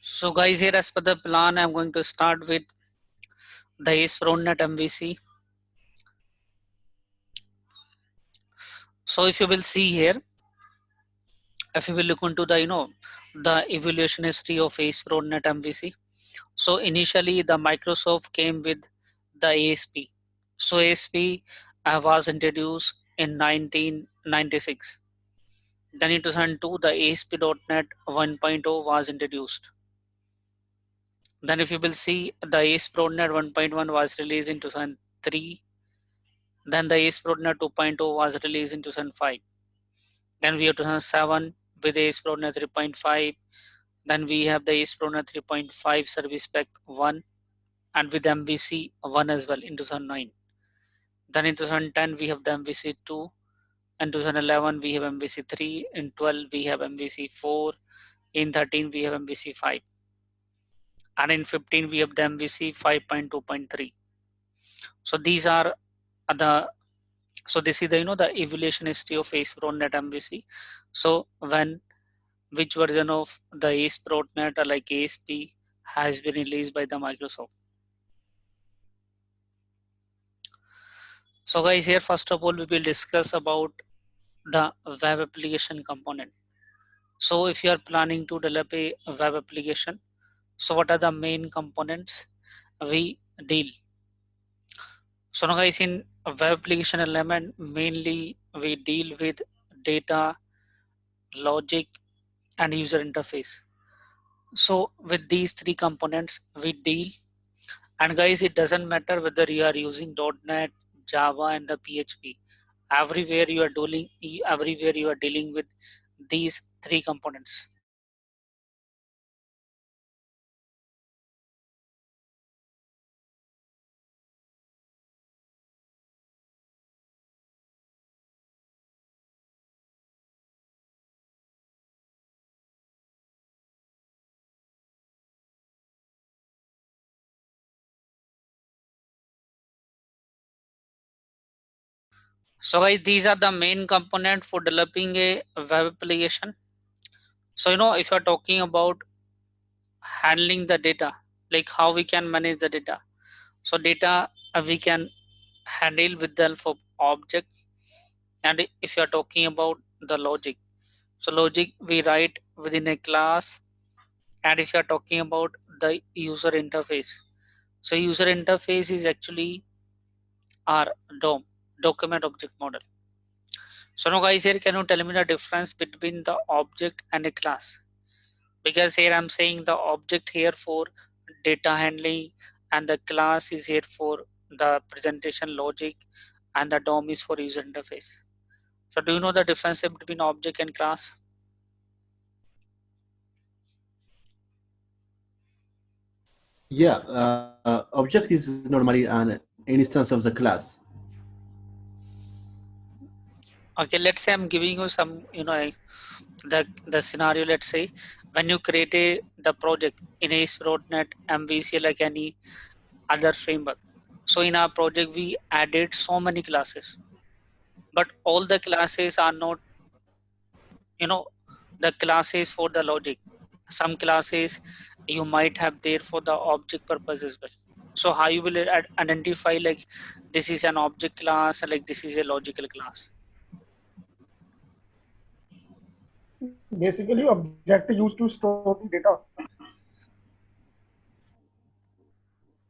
So guys, here as per the plan, I'm going to start with the ASP.NET MVC. So if you will see here, if you will look into the, the evaluation history of ASP.NET MVC. So initially the Microsoft came with the ASP. So ASP was introduced in 1996. Then in 2002, the ASP.NET 1.0 was introduced. Then if you will see, the ASP.NET 1.1 was released in 2003. Then the ASP.NET 2.0 was released in 2005. Then we have 2007 with ASP.NET 3.5. Then we have the ASP.NET 3.5 Service Pack 1 and with MVC 1 as well in 2009. Then in 2010 we have the MVC 2. In 2011 we have MVC 3. In 12 we have MVC 4. In 13 we have MVC 5. And in 15 we have the MVC 5.2.3. So these are the this is the the evaluation history of ASP.NET MVC. So when which version of the ASP.NET or like ASP has been released by the Microsoft. So guys, here first of all we will discuss about the web application component. So if you are planning to develop a web application, so what are the main components we deal? So now guys, in a web application element, mainly we deal with data, logic, and user interface. So with these three components we deal, and guys, it doesn't matter whether you are using .NET, Java, and the PHP. Everywhere you are dealing with these three components. So guys, these are the main component for developing a web application. So if you're talking about handling the data, like how we can manage the data. So data we can handle with the help of object. And if you're talking about the logic, so logic we write within a class. And if you're talking about the user interface, so user interface is actually our DOM, document object model. So now guys, here can you tell me the difference between the object and a class? Because here I'm saying the object here for data handling and the class is here for the presentation logic and the DOM is for user interface. So do you know the difference between object and class? Yeah, object is normally an instance of the class. Okay, let's say I'm giving you some, the scenario. Let's say when you create the project in ASP.NET MVC like any other framework. So in our project we added so many classes, but all the classes are not, the classes for the logic. Some classes you might have there for the object purpose as well. So how you will identify like this is an object class and like this is a logical class? Basically, object used to store the data.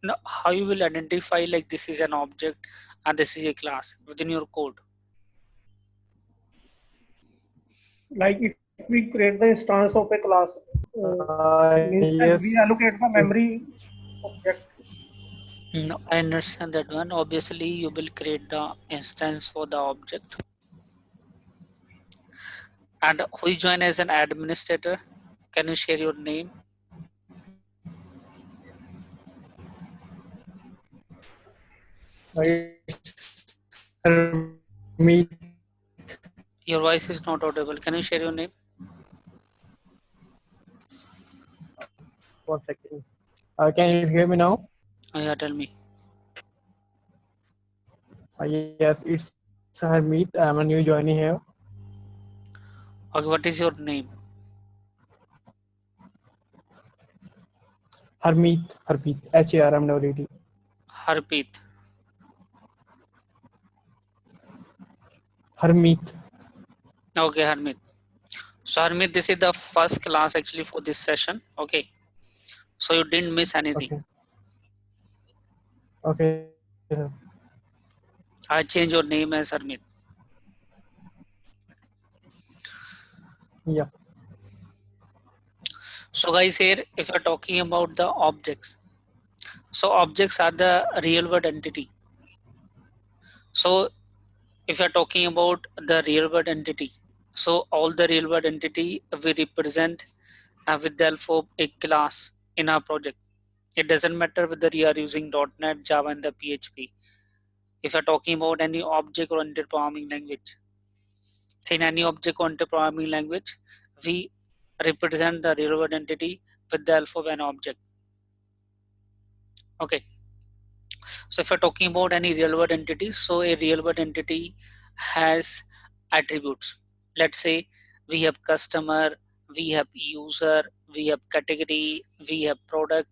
No, how you will identify like this is an object and this is a class within your code? Like if we create the instance of a class, instead we Yes. allocate the memory object. No, I understand that one. Obviously, you will create the instance for the object. And who is join as an administrator? Can you share your name? Me. Your voice is not audible. Can you share your name? 1 second. Can you hear me now? Yeah, tell me. Yes, it's Harmeet. I'm a new joinee here. Okay, what is your name? Harmeet, Harmeet. Harpreet. Harmeet. Okay, Harmeet. So Harmeet, this is the first class actually for this session. Okay. So you didn't miss anything. Okay. Okay. I change your name as Harmeet. Yeah. So guys, here if you're talking about the objects, so objects are the real world entity. So if you're talking about the real world entity, so all the real world entity we represent with the help of a class in our project. It doesn't matter whether you are using .NET, Java, and the PHP. If you're talking about any object-oriented programming language, in any object-oriented programming language, we represent the real world entity with the help of an object. Okay. So if you're talking about any real world entity, so a real world entity has attributes. Let's say we have customer, we have user, we have category, we have product.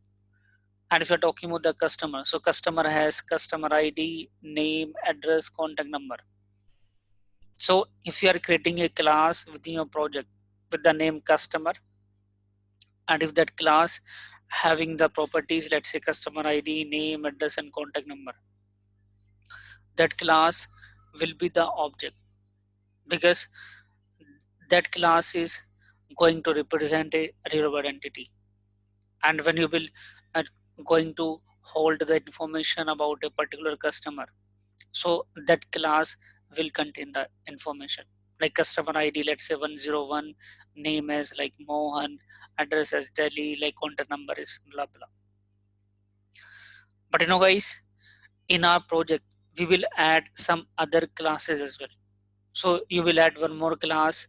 And if you're talking about the customer, so customer has customer ID, name, address, contact number. So if you are creating a class within your project with the name customer, and if that class having the properties, let's say customer ID, name, address, and contact number, that class will be the object, because that class is going to represent a real world entity. And when you will uh, going to hold the information about a particular customer, so that class will contain the information like customer ID, let's say 101, name as like Mohan, address as Delhi, like contact number is blah blah. But guys, in our project we will add some other classes as well. So you will add one more class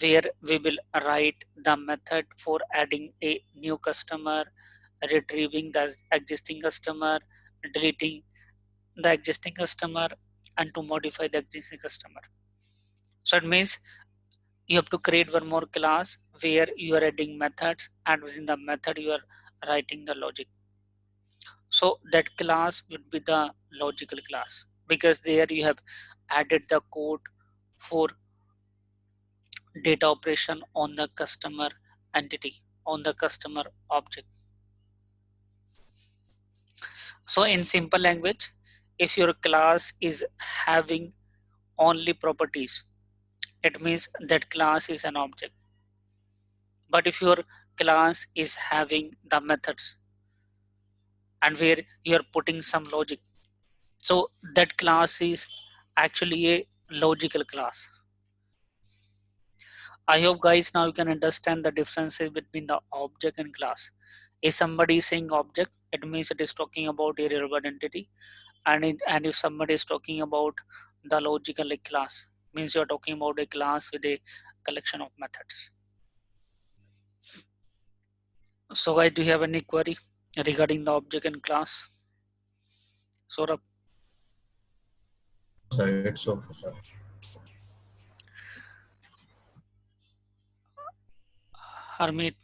where we will write the method for adding a new customer, retrieving the existing customer, deleting the existing customer, and to modify the existing customer. So it means you have to create one more class where you are adding methods, and within the method you are writing the logic. So that class would be the logical class, because there you have added the code for data operation on the customer entity, on the customer object. So in simple language, if your class is having only properties, it means that class is an object. But if your class is having the methods and where you are putting some logic, so that class is actually a logical class. I hope guys now you can understand the differences between the object and class. If somebody is saying object, it means it is talking about a real world entity, and if somebody is talking about the logical like class, means you are talking about a class with a collection of methods. So guys, do you have any query regarding the object and class? Saurabh? Sir, it's okay, sir. Harmeet?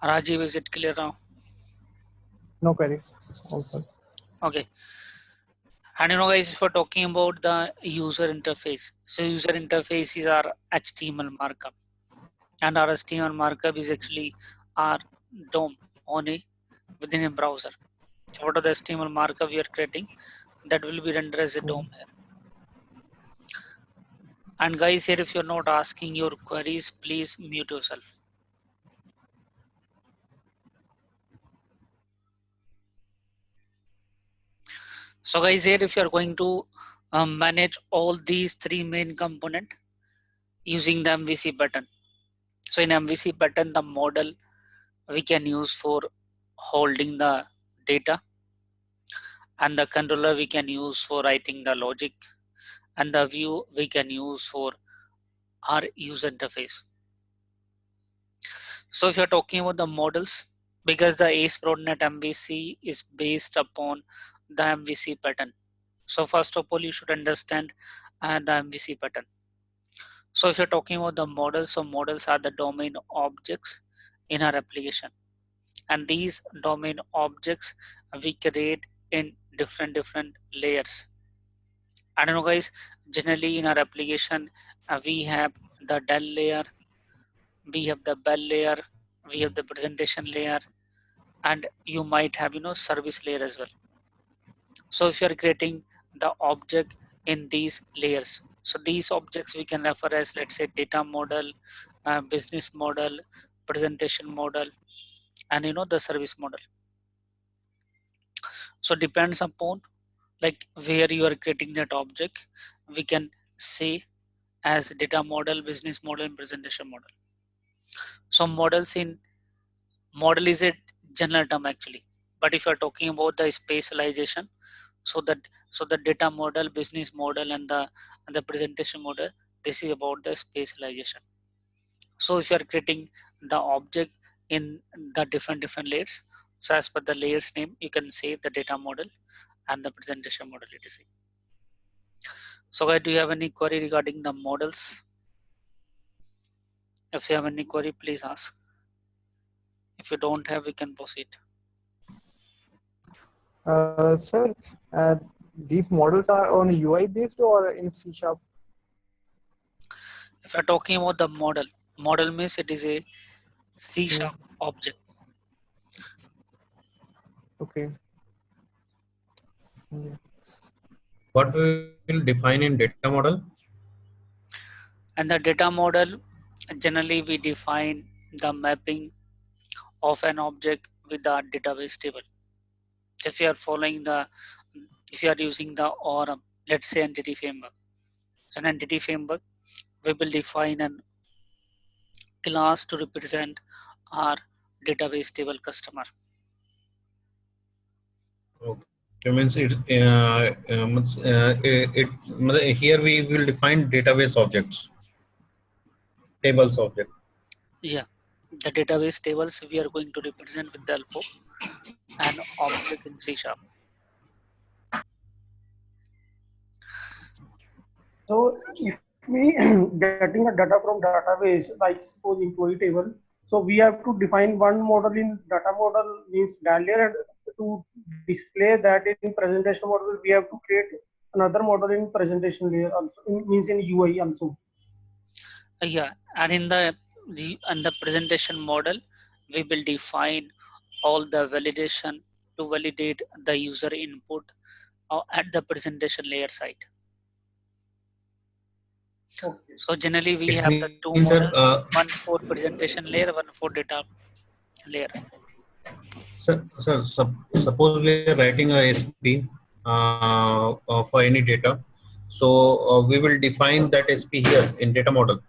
Rajiv, is it clear now? No queries. Also. Okay. And guys, if we're talking about the user interface, so user interface is our HTML markup, and our HTML markup is actually our DOM on a within a browser. So what are the HTML markup we are creating? That will be rendered as a DOM here. And guys, here if you're not asking your queries, please mute yourself. So guys, here if you're going to manage all these three main components using the MVC button. So in MVC button, the model we can use for holding the data, and the controller we can use for writing the logic, and the view we can use for our user interface. So if you're talking about the models, because the ASP.NET MVC is based upon the MVC pattern. So first of all, you should understand the MVC pattern. So if you're talking about the models, so models are the domain objects in our application, and these domain objects we create in different layers. I don't know guys, generally in our application we have the del layer, we have the bell layer, we have the presentation layer, and you might have service layer as well. So if you are creating the object in these layers, so these objects we can refer as, let's say, data model, business model, presentation model, and the service model. So depends upon like where you are creating that object, we can say as data model, business model, and presentation model. So model is a general term actually, but if you are talking about the specialization, so that the data model, business model, and the presentation model, this is about the specialization. So if you are creating the object in the different layers, so as per the layers name, you can say the data model and the presentation model, etc. So guys, do you have any query regarding the models? If you have any query, please ask. If you don't have, we can proceed. Sir, these models are on UI based or in C sharp? If you're talking about the model means it is a C sharp object. Okay. Yeah. What we will define in data model? And the data model, generally we define the mapping of an object with the database table. If you are following if you are using the ORM, let's say entity framework. So an entity framework, we will define an class to represent our database table customer. Okay, means here we will define database objects, tables object. Yeah, the database tables we are going to represent with the alpha and object in C sharp. So if we getting the data from database, like suppose employee table, so we have to define one model in data model means layer, and to display that in presentation model, we have to create another model in presentation layer also, means in UI also. Yeah, and in the presentation model, we will define all the validation to validate the user input at the presentation layer side. Okay. So generally we It have the two means models, one for presentation layer, one for data layer. suppose we are writing a SP for any data, so we will define that SP here in data model.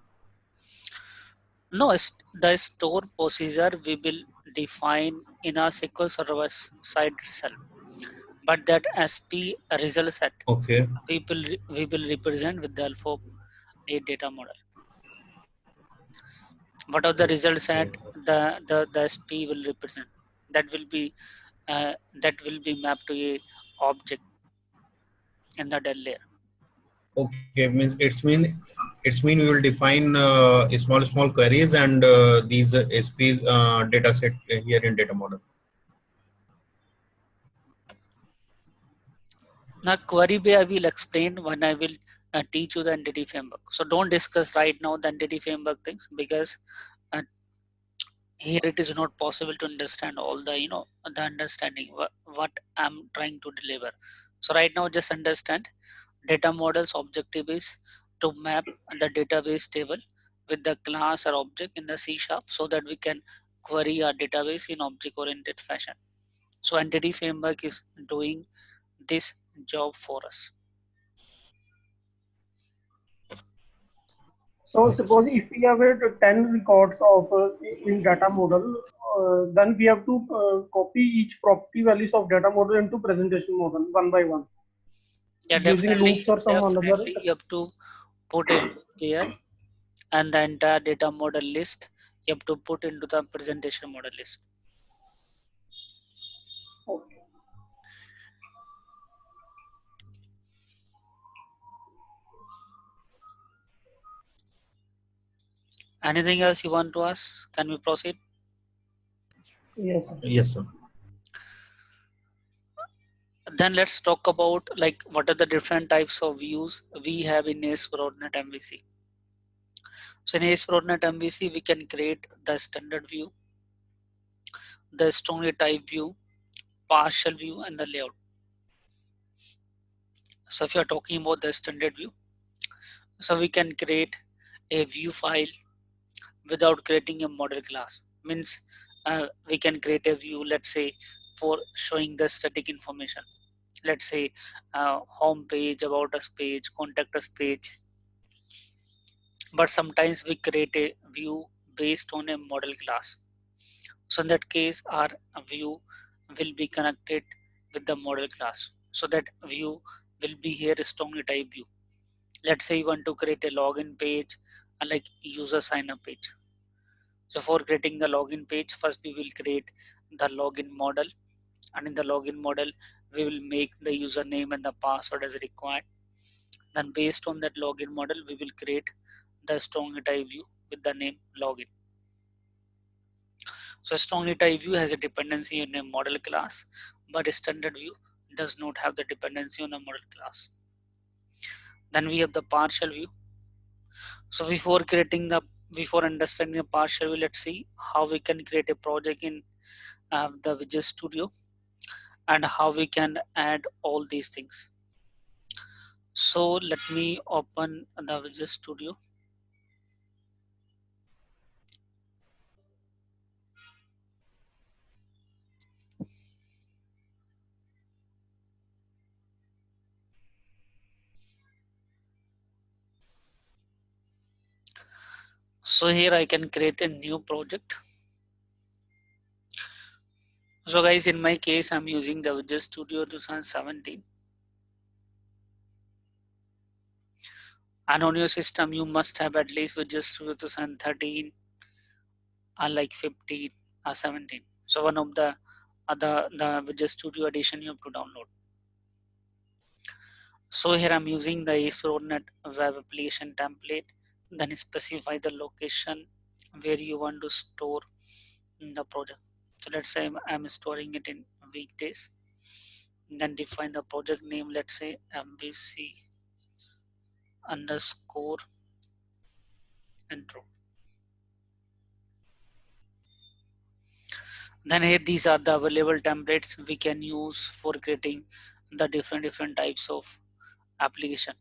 No, the store procedure we will define in our SQL Server side itself, but that SP result set Okay. we will represent with the alpha a data model. What are the results set the SP will represent? That will be mapped to a object in the del layer. Okay, means it's mean we will define small queries and these SPs data set here in data model. Now query bay I will explain when I will teach you the entity framework. So don't discuss right now the entity framework things, because uh, here it is not possible to understand all the the understanding what I'm trying to deliver. So right now just understand data models objective is to map the database table with the class or object in the C sharp, so that we can query our database in object oriented fashion. So entity framework is doing this job for us. So suppose if we have 10 records of in data model, then we have to copy each property values of data model into presentation model one by one, Yeah, using loops or some another. definitely you have to put a loop there, and the entire data model list you have to put into the presentation model list. Okay. Anything else you want to ask? Can we proceed? Yes, sir. Yes, sir. Then let's talk about like what are the different types of views we have in ASP.NET MVC. So in ASP.NET MVC, we can create the standard view, the strongly typed view, partial view, and the layout. So if you are talking about the standard view, so we can create a view file without creating a model class. Means we can create a view, let's say, for showing the static information. Let's say home page, about us page, contact us page. But sometimes we create a view based on a model class. So in that case, our view will be connected with the model class. So that view will be here a strongly typed view. Let's say you want to create a login page, like user sign up page. So for creating the login page, first we will create the login model, and in the login model, we will make the username and the password as required. Then based on that login model, we will create the strongly typed view with the name login. So strongly typed view has a dependency on a model class, but a standard view does not have the dependency on the model class. Then we have the partial view. So before understanding the partial view, let's see how we can create a project in the Visual Studio and how we can add all these things. So let me open the Visual Studio. So here I can create a new project. So guys, in my case, I'm using the Visual Studio 2017. And on your system, you must have at least Visual Studio 2013 or like 15 or 17. So one of the other the Visual Studio edition you have to download. So here I'm using the ASP.NET Web Application template. Then specify the location where you want to store the project. So let's say I'm storing it in weekdays. Then define the project name. Let's say MVC underscore intro. Then here these are the available templates we can use for creating the different types of application.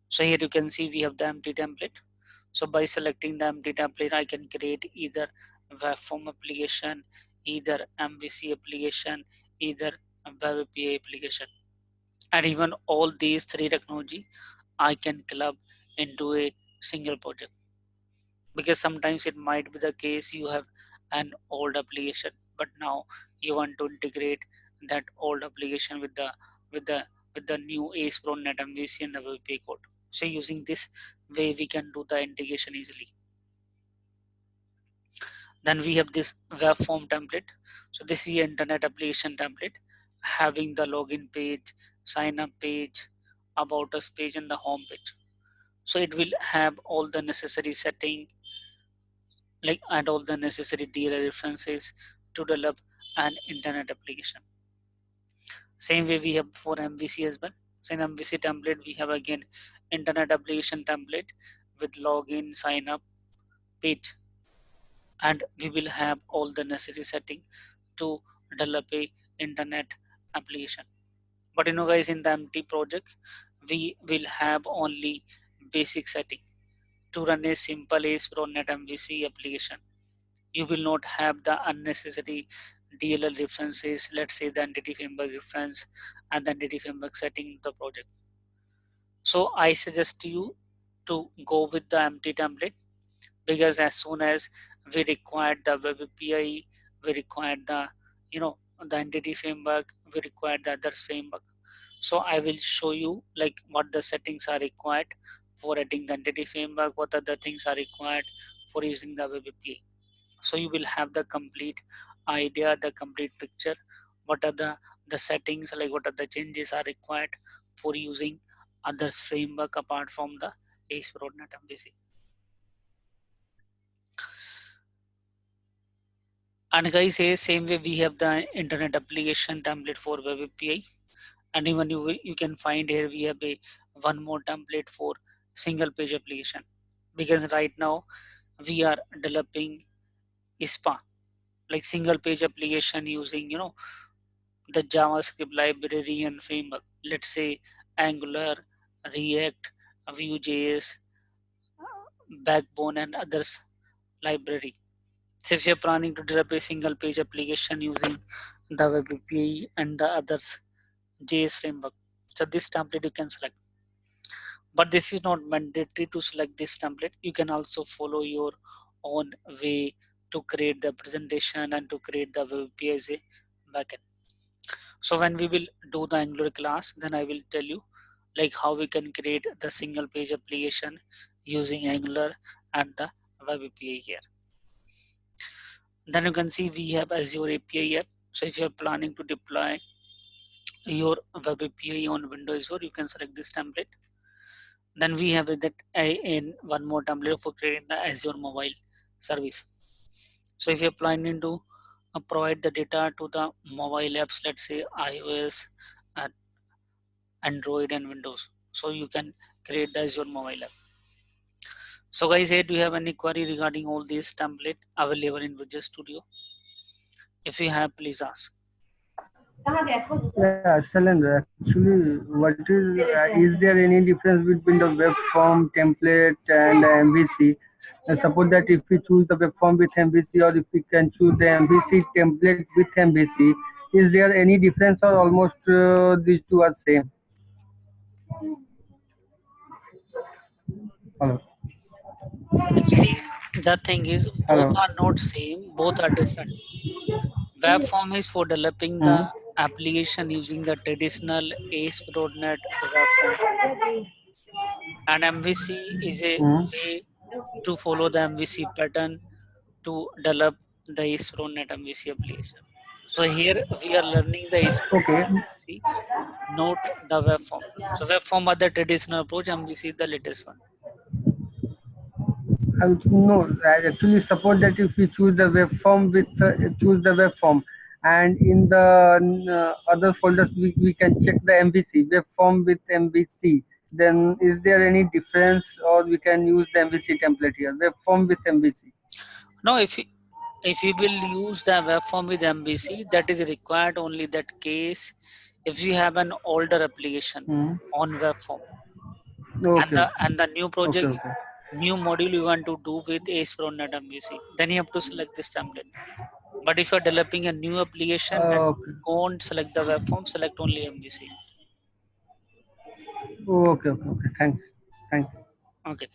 So here you can see we have the empty template. So by selecting the empty template, I can create either web form application, either MVC application, either a web API application. And even all these three technology I can club into a single project. Because sometimes it might be the case you have an old application, but now you want to integrate that old application with the new ASP.NET MVC and the WebAPI code. So using this way we can do the integration easily. Then we have this web form template. So this is the internet application template having the login page, sign up page, about us page, and the home page. So it will have all the necessary setting, like and all the necessary DLL references to develop an internet application. Same way we have for MVC as well. So in MVC template, we have again internet application template with login, sign up page, and we will have all the necessary setting to develop a internet application. But you know guys, in the empty project, we will have only basic setting to run a simple ASP.NET MVC application. You will not have the unnecessary DLL references, let's say the entity framework reference and the entity framework setting the project. So I suggest you to go with the empty template, because as soon as we require the web API, we require the the entity framework, we require the others framework. So I will show you like what the settings are required for adding the entity framework, what other things are required for using the web API. So you will have the complete idea, the complete picture, what are the settings, like what are the changes are required for using others framework apart from the ASP.NET MVC. And guys, here same way we have the internet application template for web API, and even you can find here we have a one more template for single page application, because right now we are developing ISPA, like single page application using the JavaScript library and framework. Let's say Angular, React, Vue.js, Backbone, and others library. So if you're planning to develop a single page application using the web API and the others JS framework, so this template you can select. But this is not mandatory to select this template. You can also follow your own way to create the presentation and to create the web API as a backend. So when we will do the Angular class, then I will tell you like how we can create the single page application using Angular and the web API here. Then you can see we have Azure API app. So if you're planning to deploy your web API on Windows, or you can select this template. Then we have that in one more template for creating the Azure mobile service. So if you're planning to provide the data to the mobile apps, let's say iOS, and Android and Windows, so you can create the Azure mobile app. So guys, here do you have any query regarding all these template available in Visual Studio? If you have, please ask. Yeah, Shalendra, actually, is there any difference between the web form template and MVC? Suppose that if we choose the web form with MVC, or if we can choose the MVC template with MVC, is there any difference, or almost these two are same? Hello. Actually, the thing is both Hello. are not same, both are different. Web form is for developing the Hmm. application using the traditional ASP.NET web form, and MVC is a Hmm. way to follow the MVC pattern to develop the ASP.NET MVC application. So here we are learning the ASP.NET Okay. MVC, not the web form. So web form are the traditional approach, MVC is the latest one. No, I actually suppose that if we choose the web form choose the web form, and in the other folders we can check the MVC web form with MVC. Then is there any difference, or we can use the MVC template here, web form with MVC? Now if you will use the web form with MVC, that is required only that case if you have an older application Hmm. on web form, Okay. and the new Okay. project, Okay. new module you want to do with ASP.NET MVC, then you have to select this template. But if you're developing a new application and Okay. won't select the web form, select only MVC. Okay. Okay. Okay. Thanks. Thanks. Okay.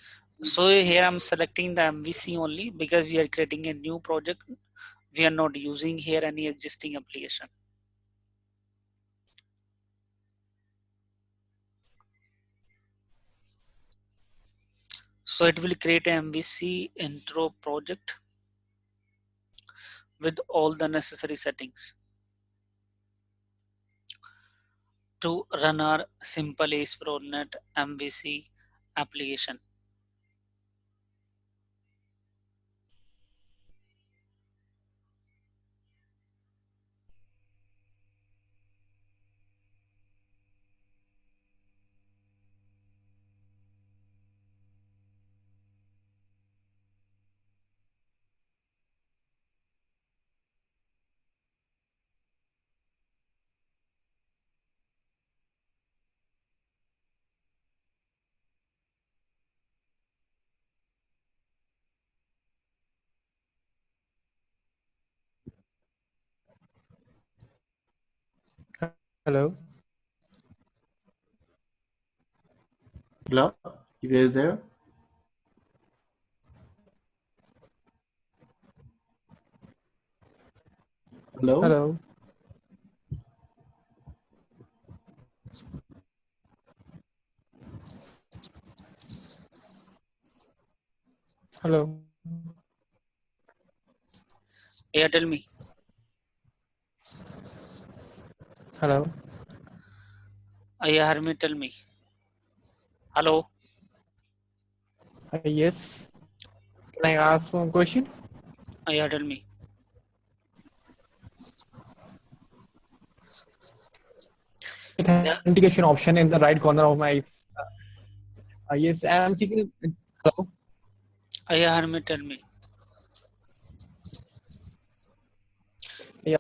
So here I'm selecting the MVC only because we are creating a new project. We are not using here any existing application. So it will create a MVC intro project with all the necessary settings to run our simple ASP.NET MVC application. Hello. Hello, you guys there? Hello? Hello. Hello. Yeah, tell me. Hello. Yeah, Harmi, tell me. Hello. Yes. Can I ask one question? Yeah, tell me. authentication option in the right corner of my. Yes, I'm seeking. Hello. Yeah, Harmeet, tell me. Yeah,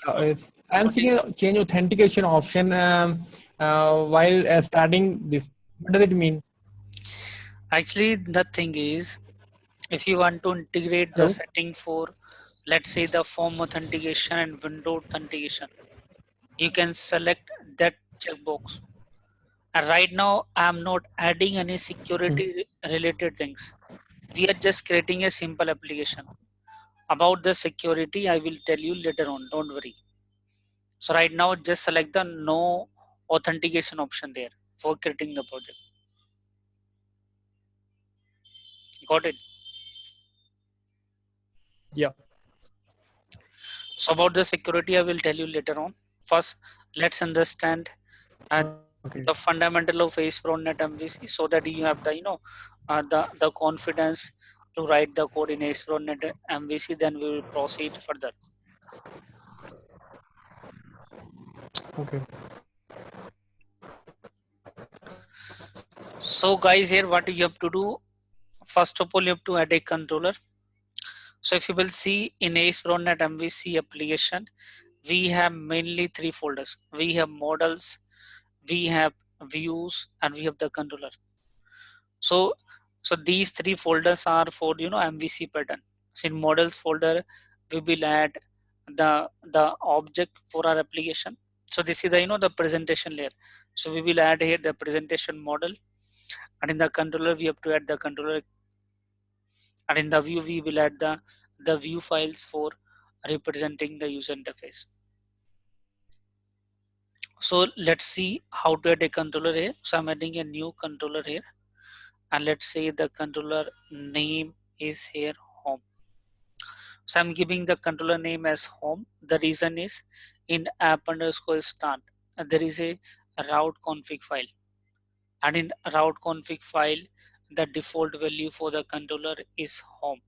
I'm seeking a change authentication option while starting this. What does it mean? Actually, the thing is, if you want to integrate the Hello. setting for, let's say, the form authentication and window authentication, you can select that checkbox. And right now, I'm not adding any security related things. We are just creating a simple application. About the security, I will tell you later on, don't worry. So right now, just select the no authentication option there for creating the project. Got it? Yeah. So about the security, I will tell you later on. First, let's understand Okay. the fundamental of ASP.NET MVC so that you have the the confidence to write the code in ASP.NET MVC. Then we will proceed further. Okay. So guys, here what you have to do. First of all, you have to add a controller. So if you will see in ASP.NET MVC application, we have mainly three folders. We have models, we have views, and we have the controller. So these three folders are for MVC pattern. So in models folder, we will add the object for our application. So this is the the presentation layer. So we will add here the presentation model, and in the controller we have to add the controller, and in the view we will add the view files for representing the user interface. So let's see how to add a controller here. So I'm adding a new controller here, and let's say the controller name is here home. So I'm giving the controller name as home. The reason is in app underscore start, there is a route config file, and in route config file, the default value for the controller is home.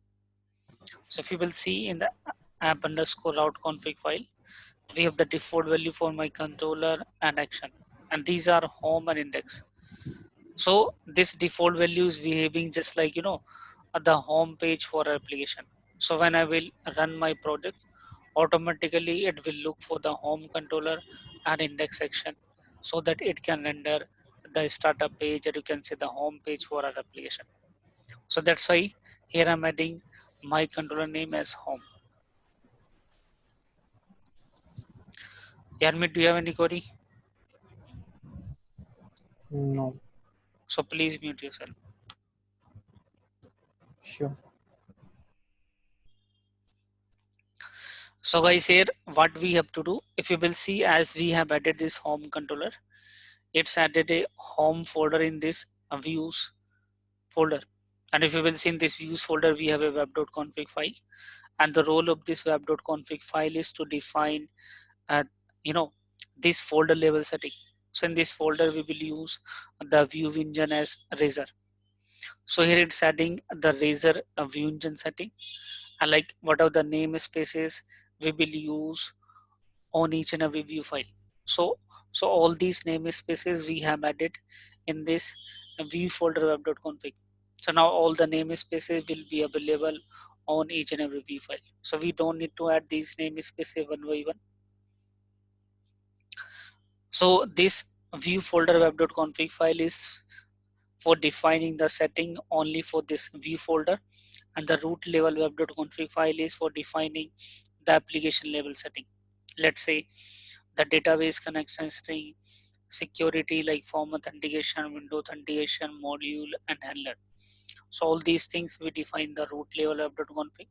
So if you will see in the app underscore route config file, we have the default value for my controller and action, and these are home and index. So this default value is behaving just like the home page for our application. So when I will run my project, automatically it will look for the home controller and index section so that it can render the startup page, or you can say the home page for our application. So that's why here I'm adding my controller name as home. Yarmit, do you have any query? No. So please mute yourself. Sure. So guys, here what we have to do, if you will see, as we have added this home controller, it's added a home folder in this views folder. And if you will see in this views folder, we have a web.config file, and the role of this web.config file is to define uh, you know this folder level setting. So in this folder we will use the view engine as razor. So here it's adding the razor view engine setting, and like whatever the namespaces we will use on each and every view file. So all these namespaces we have added in this view folder web.config. So now all the namespaces will be available on each and every view file. So we don't need to add these namespaces one by one. So this view folder web.config file is for defining the setting only for this view folder, and the root level web.config file is for defining the application level setting. Let's say the database connection string, security like form authentication, window authentication, module, and handler. So all these things we define the root level web.config,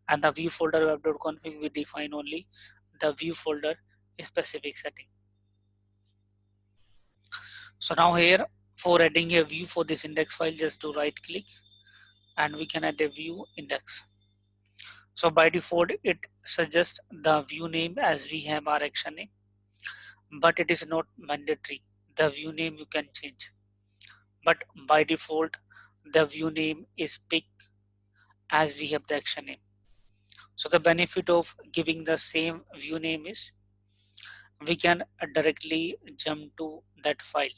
and the view folder web.config we define only the view folder specific setting. So now here for adding a view for this index file, just do right click and we can add a view index. So by default it suggests the view name as we have our action name, but it is not mandatory. The view name you can change, but by default the view name is pick as we have the action name. So the benefit of giving the same view name is we can directly jump to that file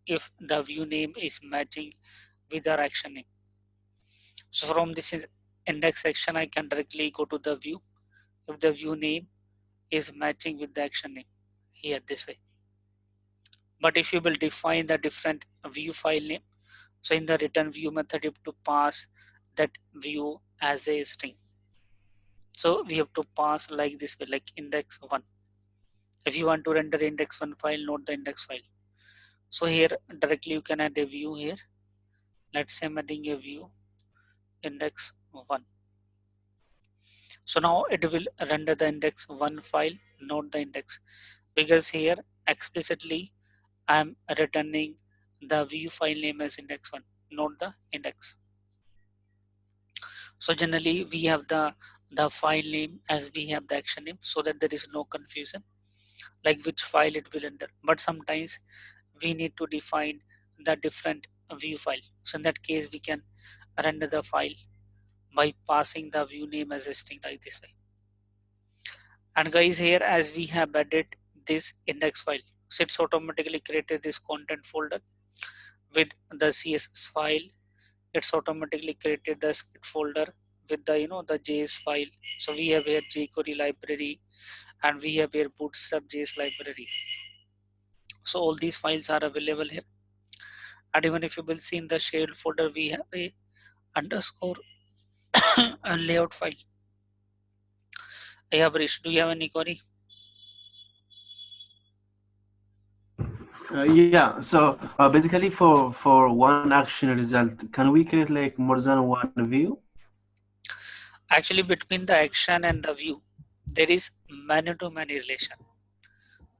if the view name is matching with our action name. So from this index section, I can directly go to the view if the view name is matching with the action name here this way. But if you will define the different view file name, so in the return view method, you have to pass that view as a string. So we have to pass like this way, like index1. If you want to render index1 file, not the index file. So here directly you can add a view here. Let's say I'm adding a view index1. So now it will render the index1 file, not the index, because here explicitly I'm returning the view file name as index1, not the index. So generally we have the file name as we have the action name, so that there is no confusion like which file it will render. But sometimes we need to define the different view file. So in that case we can render the file by passing the view name as a string like this way. And guys, here as we have added this index file, so it's automatically created this content folder with the CSS file. It's automatically created the script folder with the the JS file. So we have here jQuery library and we have here bootstrap JS library. So all these files are available here. And even if you will see in the shared folder, we have a underscore a layout file. Yeah, Brish, do you have any query? Yeah, so basically for one action result, can we create like more than one view? Actually, between the action and the view, there is many-to-many relation.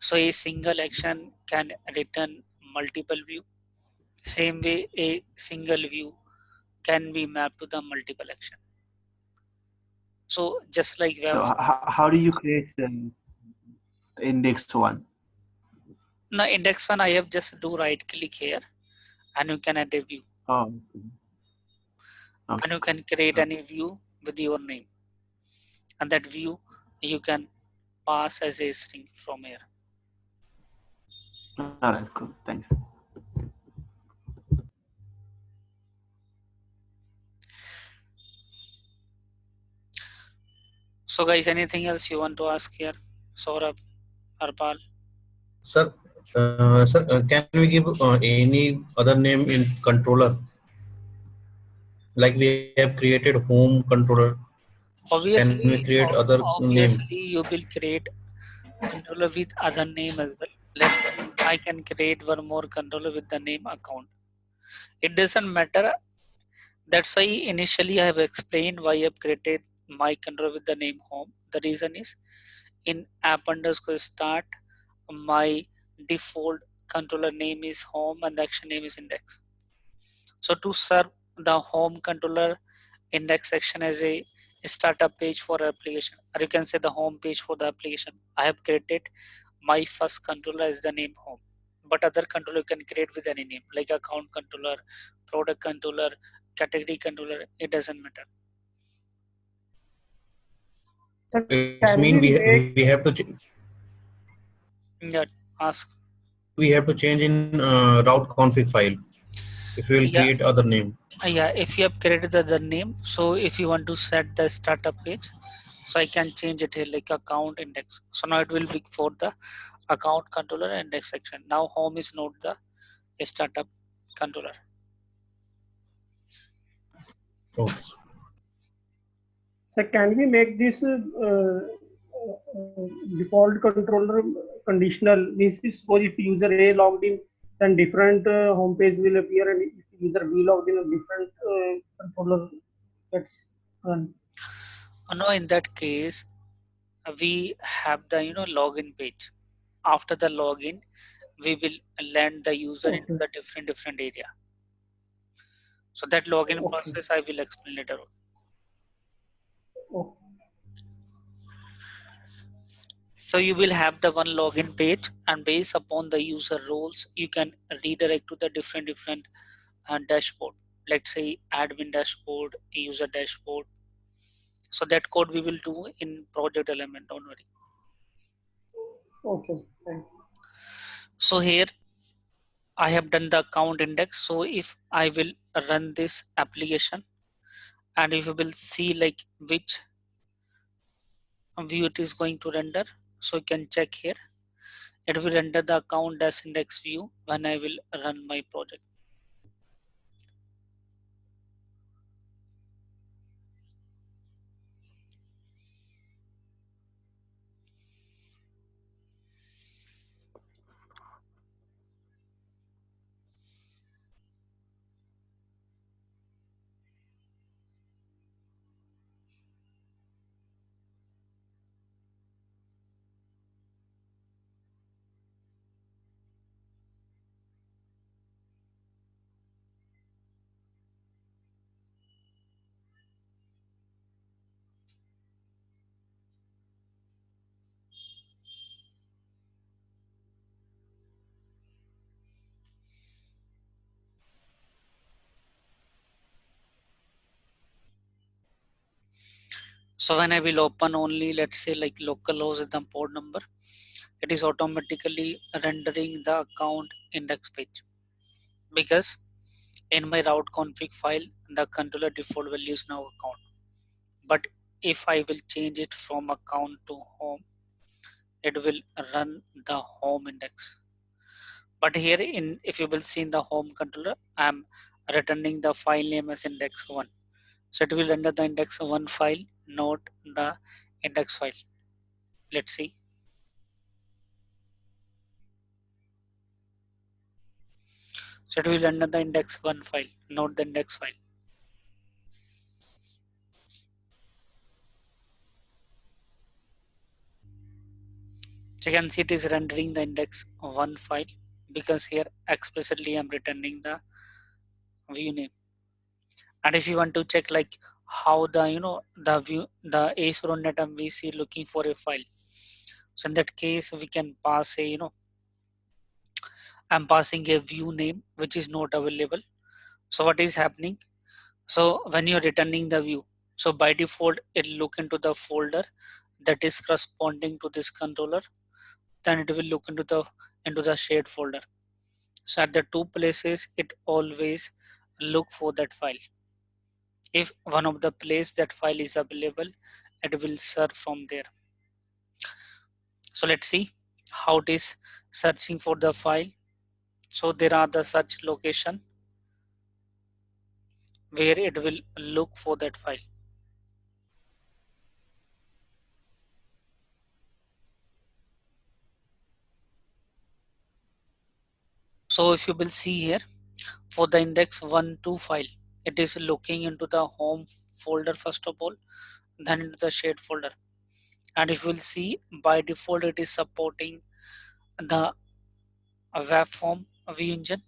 So a single action can return multiple view. Same way, a single view can be mapped to the multiple action. So just like we So have how do you create index one? now index one, I have just do right click here and you can add a view. Oh, And you can create any view with your name. And that view you can pass as a string from here. all right, cool. Thanks. So guys, anything else you want to ask here? Saurabh, Arpal? Sir, can we give any other name in controller? Like we have created home controller. Can we create other name? Obviously you will create controller with other name as well. Let's say I can create one more controller with the name account. It doesn't matter. That's why initially I have explained why I have created my controller with the name home. The reason is in app underscore start, my default controller name is home and the action name is index. So to serve the home controller index section as a startup page for application, or you can say the home page for the application, I have created my first controller as the name home. But other controller you can create with any name like account controller, product controller, category controller, it doesn't matter. So It's can mean we make we have to Yeah, ask. we have to change in route config file if we will Yeah, create other name. yeah, if you have created the name, so if you want to set the startup page, so I can change it here like account index. So now it will be for the account controller index section. Now home is not the startup controller. Okay. so can we make this default controller conditional? Means suppose if user A logged in, then different home page will appear, and if user B logged in, a different controller gets run. No, in that case, we have the login page. After the login, we will land the user into Okay. the different area. So that login Okay. process I will explain later on. Okay. So you will have the one login page, and based upon the user roles, you can redirect to the different dashboard. Let's say admin dashboard, user dashboard. So that code we will do in project element. Don't worry. Okay. Thank you. So here I have done the account index. So if I will run this application, and if you will see like which view it is going to render, so you can check here. It will render the account as index view when I will run my project. So when I will open only, let's say like localhost with the port number, it is automatically rendering the account index page, because in my route config file, the controller default value is now account. But if I will change it from account to home, it will run the home index. But here in, if you will see in the home controller, I'm returning the file name as index1. So it will render the index1 file, not the index file. Let's see. So it will render the index1 file, not the index file. So you can see it is rendering the index1 file, because here explicitly I'm returning the view name. And if you want to check like how the the view, the ASP.NET MVC looking for a file, so in that case we can pass a I'm passing a view name which is not available. So what is happening? So when you're returning the view, so by default it look into the folder that is corresponding to this controller, then it will look into the shared folder. So at the two places it always look for that file. If one of the place that file is available, it will search from there. So let's see how it is searching for the file. So there are the search location where it will look for that file. So if you will see here, for the index1 2 file, it is looking into the home folder first of all, then into the shared folder. And if you will see, by default it is supporting the web form view engine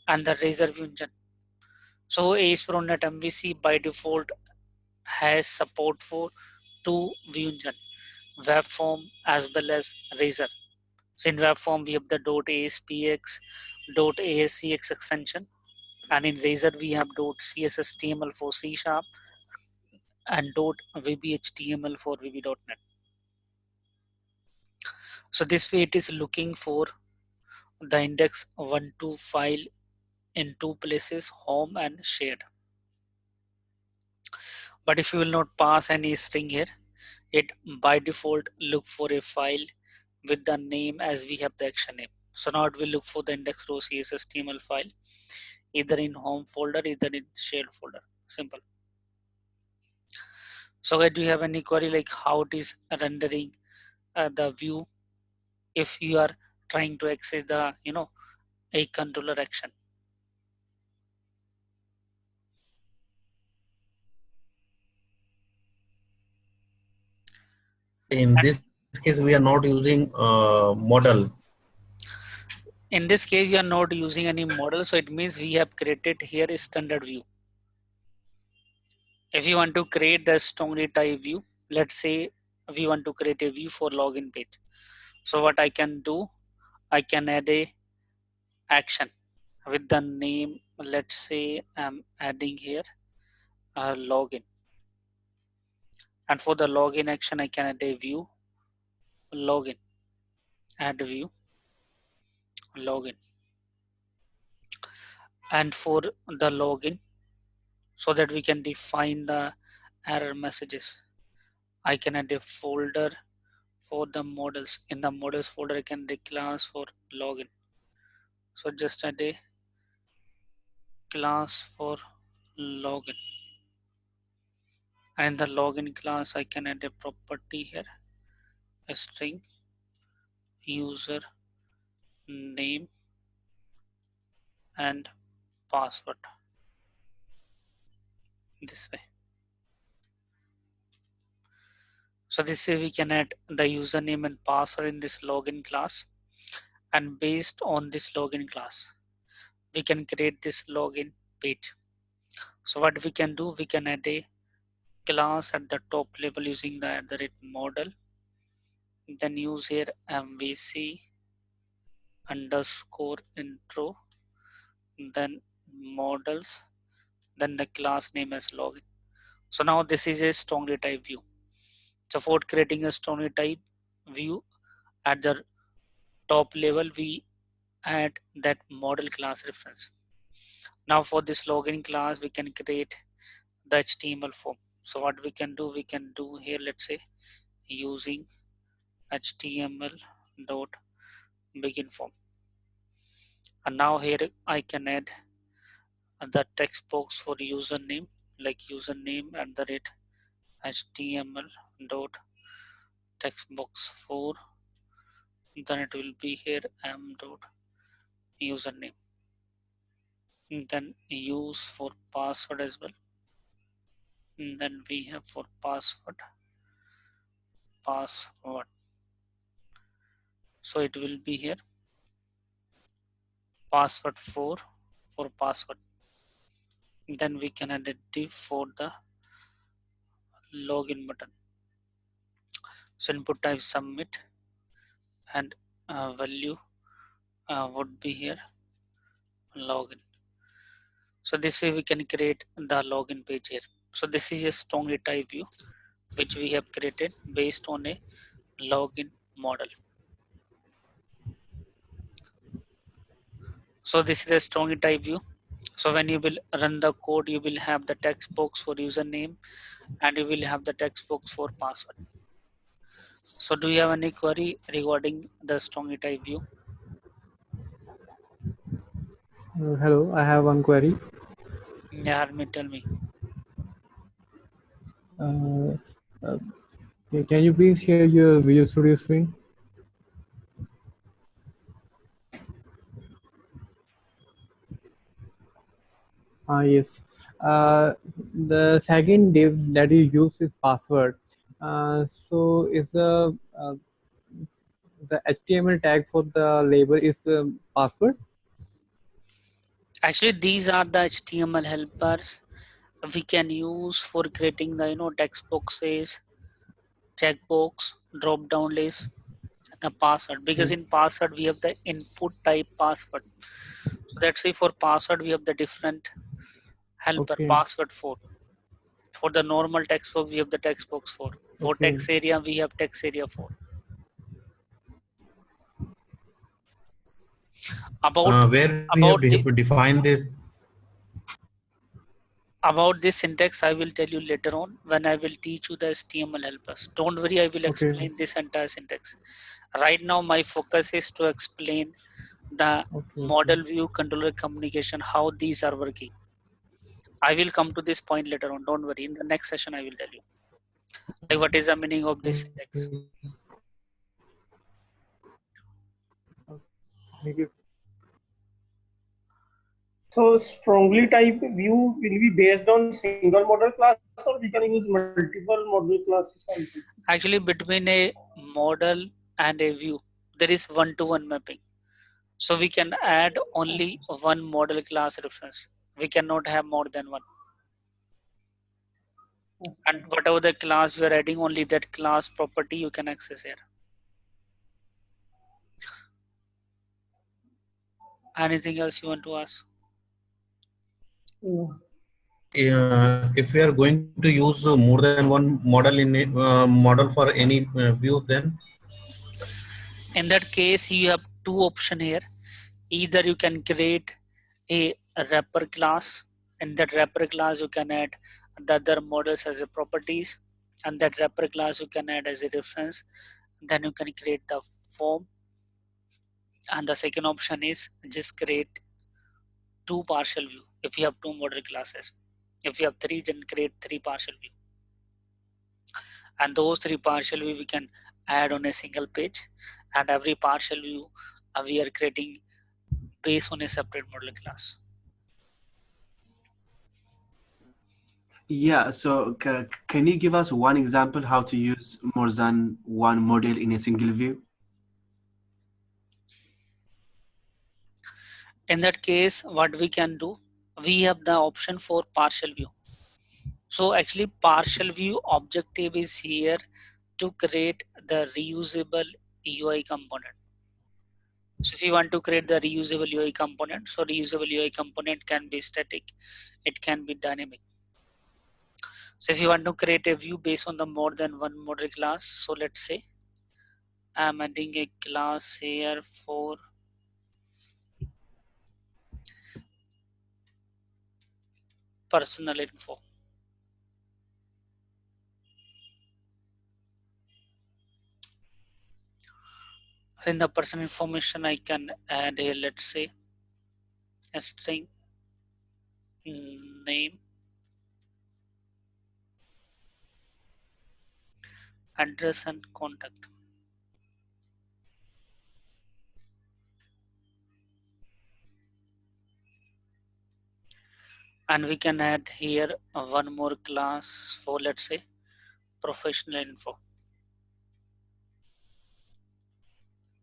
and the razor view engine. So ASP.NET MVC by default has support for two view engine, web form as well as razor. So in web form we have the .aspx, .ascx extension, and in razor we have .cshtml for C# and .vbhtml for vb.net. So this way it is looking for the index1 2 file in two places, home and shared. But if you will not pass any string here, it by default look for a file with the name as we have the action name. So now it will look for the index row CSHTML file either in home folder, either in shared folder. Simple. So guys, do you have any query like how it is rendering the view if you are trying to access the a controller action? In this case, we are not using model. In this case, you are not using any model, so it means we have created here a standard view. If you want to create the strongly type view, let's say we want to create a view for login page. So what I can do, I can add a action with the name. Let's say I'm adding here login, and for the login action, I can add a view login, add view login. and for the login, so that we can define the error messages. I can add a folder for the models. In the models folder, I can add a class for login. So just add a class for login. And in the login class, I can add a property here, a string user name and password, this way. So this way we can add the username and password in this login class, and based on this login class, we can create this login page. So what we can do, we can add a class at the top level using the @model, then use here MVC underscore intro, then models, then the class name as login. So now this is a strongly type view. So for creating a strongly type view at the top level, we add that model class reference. Now for this login class, we can create the HTML form. So what we can do here, let's say using HTML dot begin form. And now here I can add the text box for username, like username @HTML dot text box 4. Then it will be here m dot username. And then use for password as well. And then we have for password. So it will be here password 4 for password. Then we can add a div for the login button. So input type submit, and value would be here login. So this way we can create the login page here. So this is a strongly type view which we have created based on a login model. So this is a strongly type view. So when you will run the code, you will have the text box for username and you will have the text box for password. So do you have any query regarding the strongly type view? Hello, I have one query. Yeah, tell me. Can you please share your Visual Studio screen? Yes. The second div that you use is password. So is the HTML tag for the label is password? Actually, these are the HTML helpers we can use for creating the text boxes, checkbox, drop down list, the password. Because in password we have the input type password. So that's why for password we have the different helper password 4. For the normal text box we have the text box 4. For text area we have text area 4. Where we have defined this. About this syntax, I will tell you later on when I will teach you the HTML helpers. Don't worry, I will explain this entire syntax. Right now, my focus is to explain the model view controller communication, how these are working. I will come to this point later on. Don't worry. In the next session, I will tell you. Like what is the meaning of this syntax. Thank you. So strongly type view will be based on single model class, or we can use multiple model classes also? Actually, between a model and a view, there is one-to-one mapping. So we can add only one model class reference. We cannot have more than one. And whatever the class we are adding, only that class property you can access here. Anything else you want to ask? If we are going to use more than one model in a model for any view, then in that case you have two options here. Either you can create a a wrapper class. In that wrapper class, you can add the other models as a properties, and that wrapper class you can add as a reference. Then you can create the form. And the second option is just create two partial view if you have two model classes. If you have three, then create three partial view. And those three partial view we can add on a single page, and every partial view we are creating based on a separate model class. Yeah, so can you give us one example how to use more than one model in a single view? In that case, what we can do, we have the option for partial view. So actually partial view objective is here to create the reusable UI component. So if you want to create the reusable UI component, so reusable UI component can be static, it can be dynamic. So if you want to create a view based on the more than one model class, so let's say I'm adding a class here for personal info. So in the personal information, I can add a, let's say, a string name, address, and contact. And we can add here one more class for, let's say, professional info.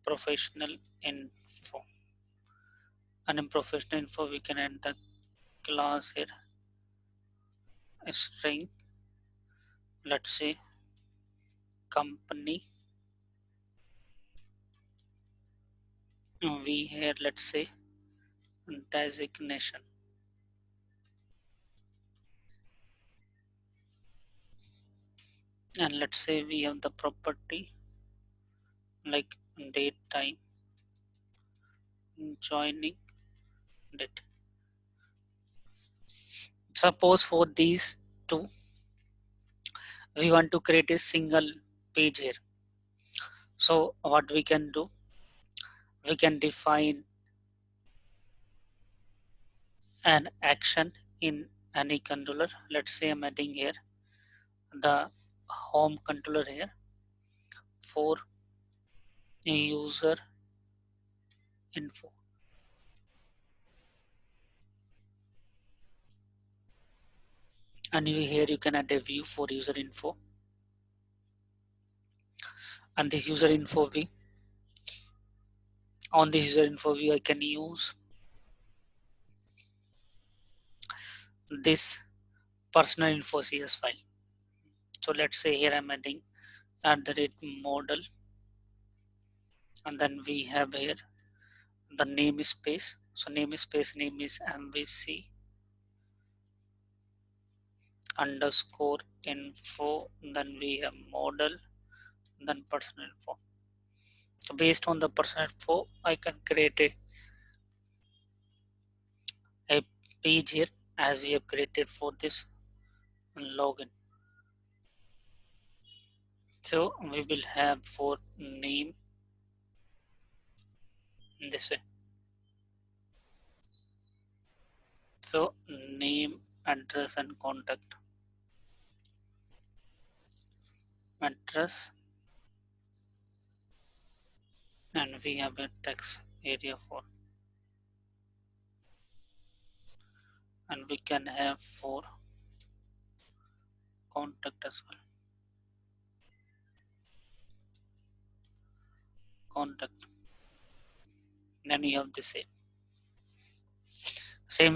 Professional info. And in professional info, we can add the class here, a string, let's say, company. We here, let's say, designation. And let's say we have the property like date, time, joining date. Suppose for these two, we want to create a single page here. So what we can do, we can define an action in any controller. Let's say I'm adding here the home controller here for user info. And here you can add a view for user info. And this user info view, on this user info view, I can use this personal info CS file. So let's say here I'm adding @model, and then we have here the namespace. So namespace name is MVC underscore info, then we have model, then personal info. So based on the personal info, I can create a page here as we have created for this login. So we will have for name this way. So name, address, and contact. Address, and we have a text area for, and we can have for contact as well. Contact. Then you have the same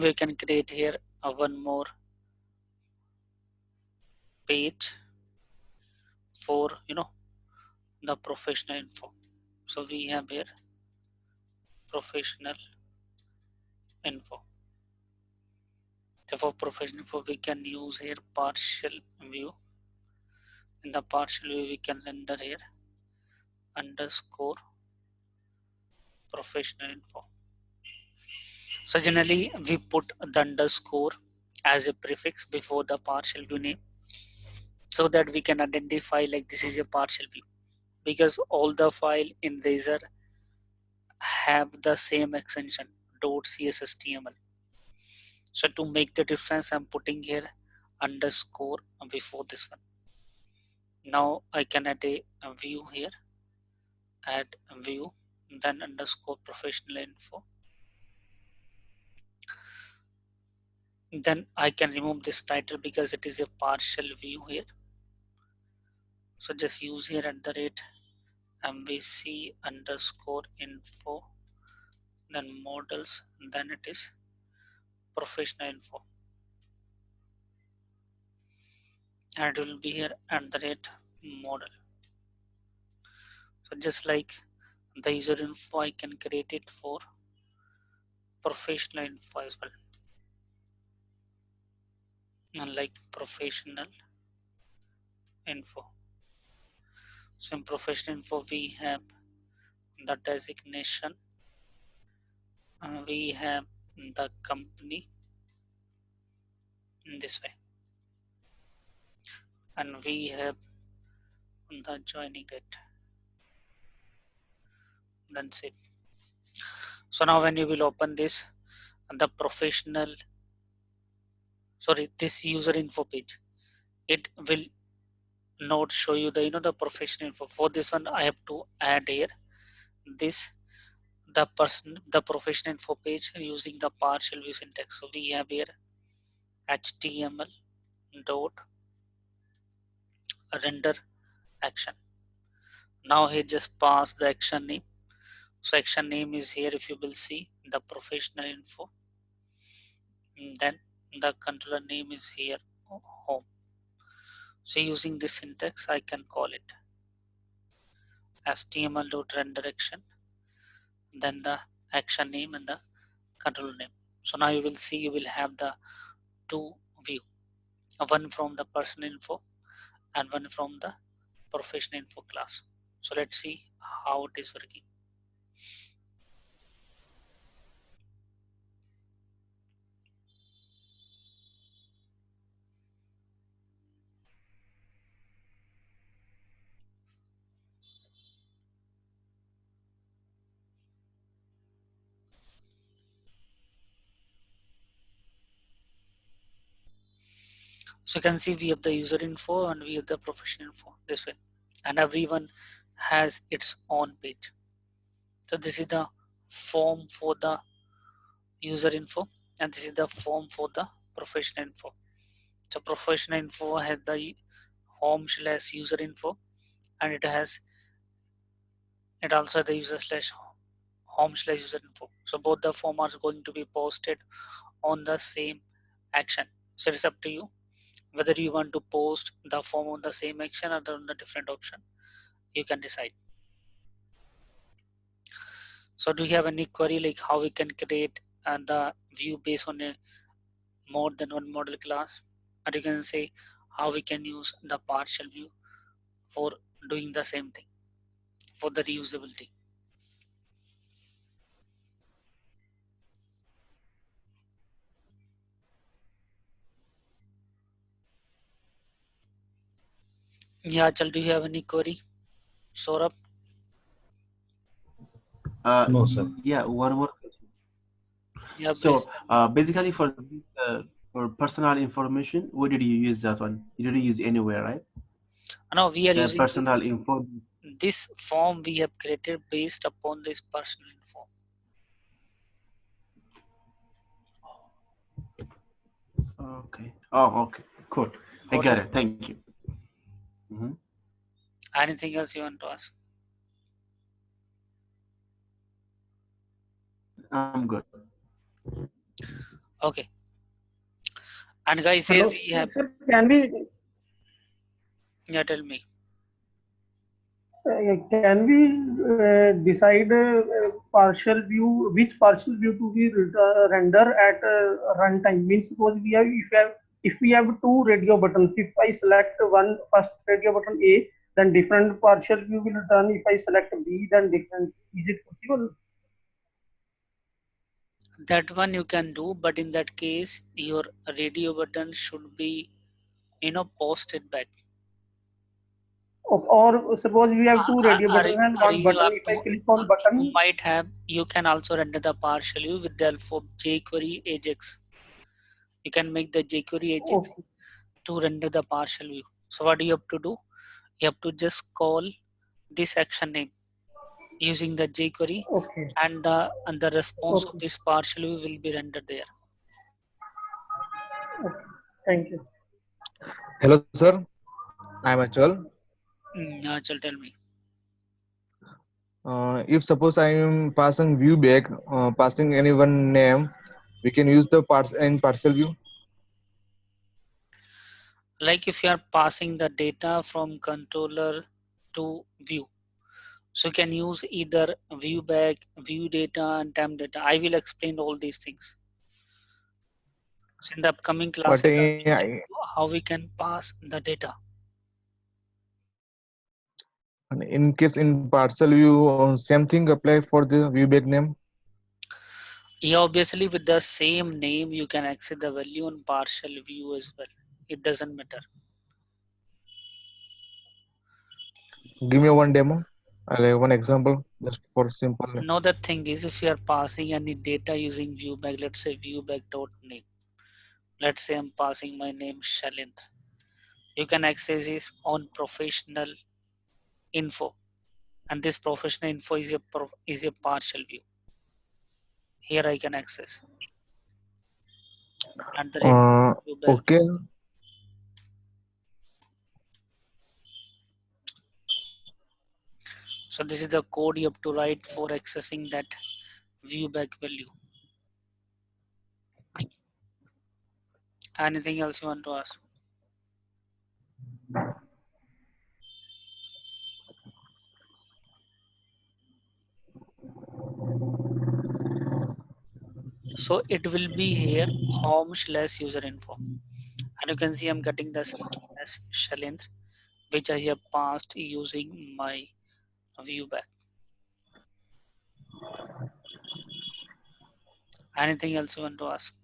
way. We can create here one more page for the professional info. So we have here professional info. So for professional info, we can use here partial view. In the partial view, we can render here underscore professional info. So generally we put the underscore as a prefix before the partial view name, so that we can identify like this is a partial view, because all the file in laser have the same extension .cshtml. So to make the difference, I'm putting here underscore before this one. Now I can add a view here, add a view, then underscore professional info. Then I can remove this title because it is a partial view here. So just use here @MVC underscore info, then models, then it is professional info. And it will be here @model. So just like the user info, I can create it for professional info as well. And like professional info. So in professional info, we have the designation, we have the company in this way, and we have the joining date. That's it. So now when you will open this, the professional, sorry, this user info page, it will not show you the the professional info. For this one, I have to add here this the professional info page using the partial view syntax. So we have here HTML dot render action. Now here just pass the action name. So action name is here, if you will see the professional info, and then the controller name is here home. So using this syntax, I can call it HTML dot render action, then the action name and the controller name. So now you will see you will have the two view, one from the person info and one from the professional info class. So let's see how it is working. So you can see we have the user info and we have the professional info this way, and everyone has its own page. So this is the form for the user info, and this is the form for the professional info. So professional info has the home/user info, and it also has the user/home/user info. So both the form are going to be posted on the same action. So it's up to you whether you want to post the form on the same action or on the different option. You can decide. So do you have any query like how we can create the view based on a more than one model class? Or you can say how we can use the partial view for doing the same thing for the reusability. Yeah, Chal, do you have any query? Saurabh? No, sir. Yeah, one more question. Yeah, So, please. basically for personal information, where did you use that one? You didn't use anywhere, right? No, we are using Personal info. this form we have created based upon this personal info. Okay. Oh, okay. Cool. I got it. Thank you. Anything else you want to ask? I'm good. Okay. And guys, here Hello, we have. sir, can we Yeah, tell me. decide partial view, which partial view to be render at runtime? Means suppose if we have two radio buttons, if I select one first radio button A, then different partial view will return. If I select B, then different. Is it possible? That one you can do, but in that case, your radio button should be, posted back. Or suppose we have two radio buttons and Or one you button. have If I to, click on you button, might have, you can also render the partial view with the help of jQuery Ajax. You can make the jQuery Ajax okay, to render the partial view. So what do you have to do? You have to just call this action name using the jQuery, okay, and the response of okay, this partial view will be rendered there. okay. Thank you. Hello, sir. I'm Achal. Achal, tell me. If suppose I am passing view back, passing any one name, we can use the parts in parcel view. Like if you are passing the data from controller to view, so you can use either view back, view data, and temp data. I will explain all these things. So in the upcoming But classes, I will tell you how we can pass the data. in case in parcel view, same thing apply for the view back name. Yeah, obviously with the same name, you can access the value on partial view as well. It doesn't matter. Give me one demo. Like one example, just for simple. Now the thing is, if you are passing any data using viewback, let's say viewback.name. Let's say I'm passing my name Shalendra. You can access this on professional info, and this professional info is a partial view. Here I can access at the rate viewback. Okay. So this is the code you have to write for accessing that viewback value. Anything else you want to ask? So it will be here home/user info, and you can see I'm getting this as Shalendra, which I have passed using my viewback. Anything else you want to ask?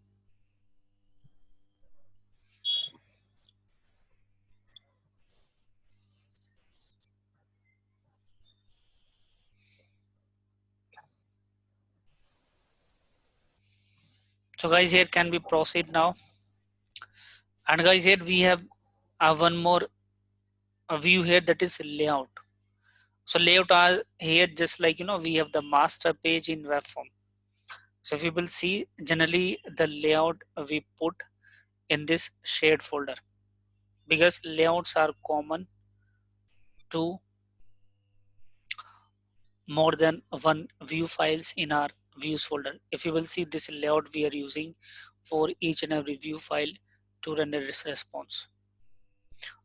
So guys, here can we proceed now? And guys, here we have one more view here, that is layout. So layout are here just like we have the master page in web form. So if you will see, generally the layout we put in this shared folder, because layouts are common to more than one view files in our views folder. If you will see, this layout we are using for each and every view file to render its response.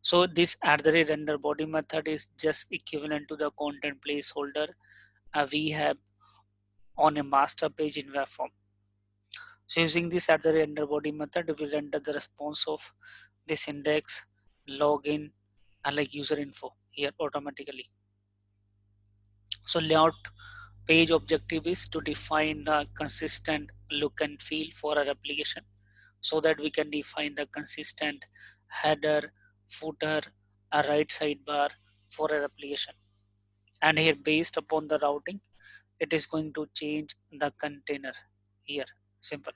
So this @render body method is just equivalent to the content placeholder we have on a master page in web form. So using this @render body method, we render the response of this index, login, and like user info here automatically. So layout page objective is to define the consistent look and feel for our application, so that we can define the consistent header, footer, a right sidebar for our application. And here, based upon the routing, it is going to change the container here. Simple.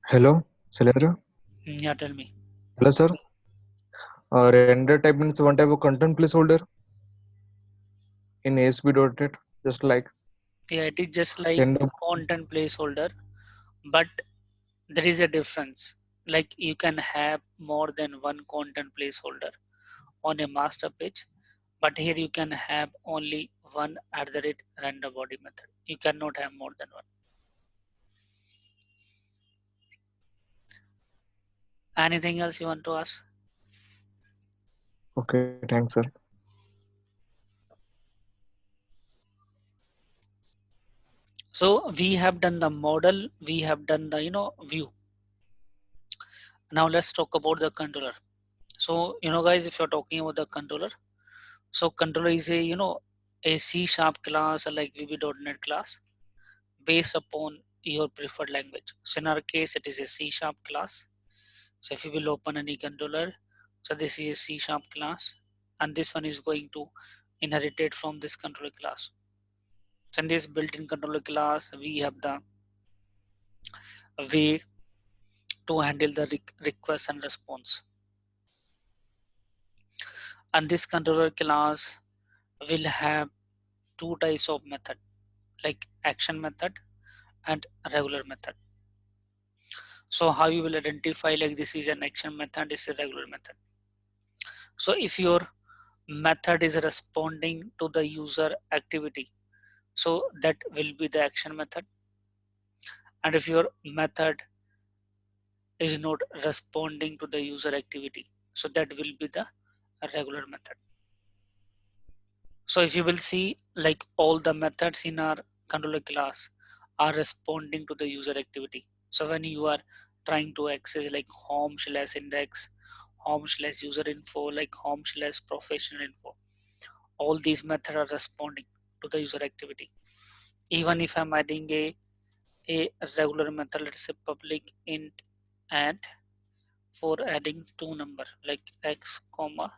Hello, Shalendra. Yeah, tell me. Hello, sir. Render type means one type of content placeholder in ASP.NET, just like. Yeah, it is just like Render. content placeholder, but there is a difference. Like you can have more than one content placeholder on a master page, but here you can have only one @render body method. You cannot have more than one. Anything else you want to ask? Okay, thanks, sir. So we have done the model, we have done the view. Now let's talk about the controller. So guys, if you're talking about the controller, So controller is a C# class like VB.NET class based upon your preferred language. So in our case, it is a C# class. So if you will open any controller, so this is a C# class, and this one is going to inherit it from this controller class. So in this built-in controller class, we have the way to handle the request and response. And this controller class will have two types of method, like action method and regular method. So how you will identify like this is an action method, this is a regular method. So if your method is responding to the user activity, so that will be the action method. And if your method is not responding to the user activity, so that will be the regular method. So if you will see, like all the methods in our controller class are responding to the user activity. So when you are trying to access like home/index, home/user info, like home/professional info, all these methods are responding to the user activity. Even if I'm adding a regular method, let's say public int add, for adding two number like x comma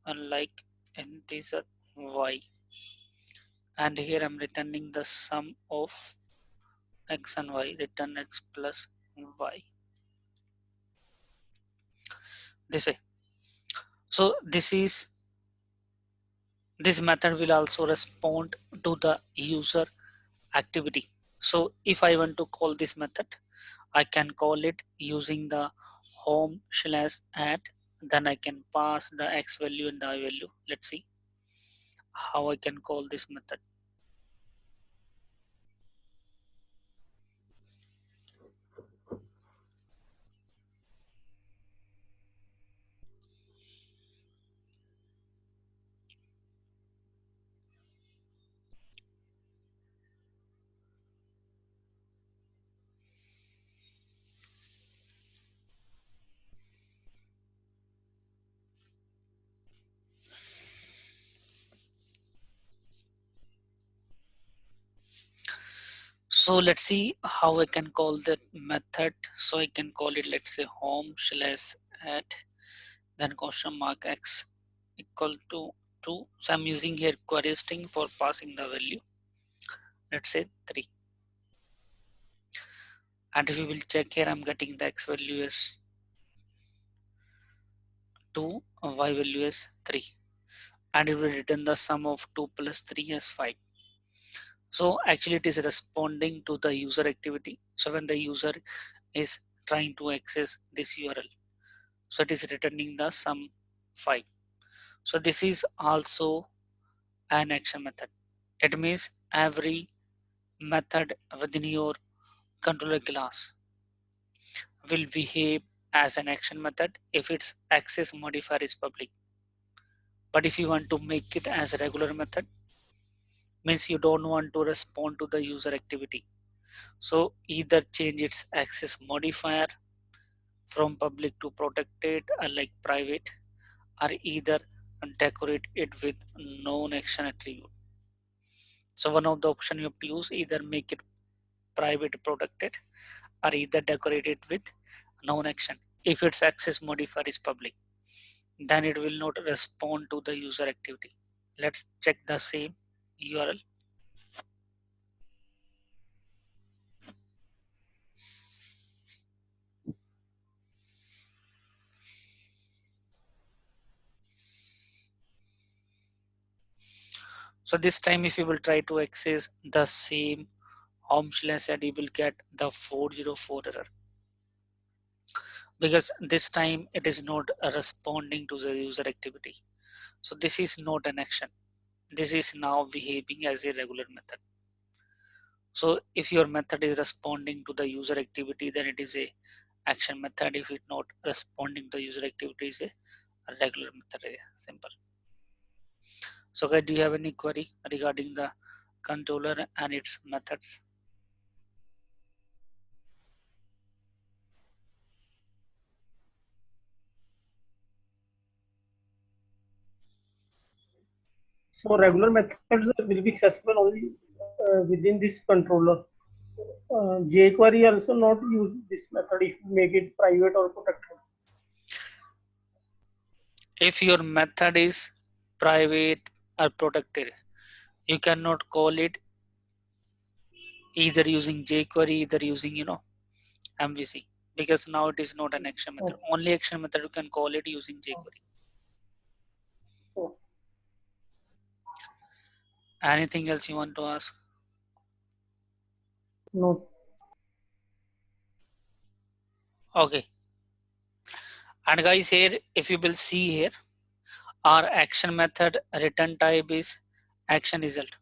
and like integer y, and here I'm returning the sum of x and y, return x plus y, this way. So this method will also respond to the user activity. So if I want to call this method, I can call it using the home/add, then I can pass the x value and the y value. Let's see how I can call this method. So let's see how I can call that method. So I can call it, let's say home/add, then question mark x equal to 2. So I'm using here query string for passing the value, let's say 3. And if you will check here, I'm getting the x value as 2, y value as 3. And it will return the sum of 2 plus 3 as 5. So actually it is responding to the user activity. So when the user is trying to access this URL, so it is returning the sum 5. So this is also an action method. It means every method within your controller class will behave as an action method if its access modifier is public. But if you want to make it as a regular method, means you don't want to respond to the user activity. So either change its access modifier from public to protected or like private, or either decorate it with known action attribute. So one of the option you have to use, either make it private protected or either decorate it with known action. If its access modifier is public, then it will not respond to the user activity. Let's check the same URL. So this time if you will try to access the same home/add, you will get the 404 error, because this time it is not responding to the user activity. So this is not an action. This is now behaving as a regular method. So if your method is responding to the user activity, then it is a action method. If it not responding to the user activity, is a regular method. Simple. So guys, do you have any query regarding the controller and its methods? So regular methods will be accessible only within this controller. jQuery also not use this method if you make it private or protected. If your method is private or protected, you cannot call it either using jQuery, either using MVC, because now it is not an action method. Oh, Only action method you can call it using jQuery. oh, Anything else you want to ask? no. Okay. And guys, here if you will see here, our action method return type is action result.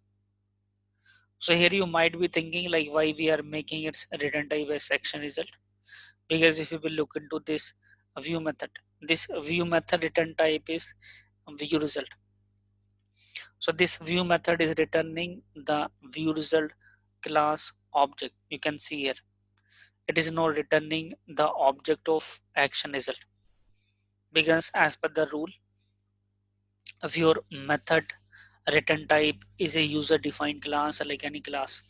So here you might be thinking like why we are making its return type as action result, because if you will look into this view method, this view method return type is view result. So this view method is returning the view result class object. You can see here it is not returning the object of action result, because as per the rule, if your method return type is a user defined class like any class,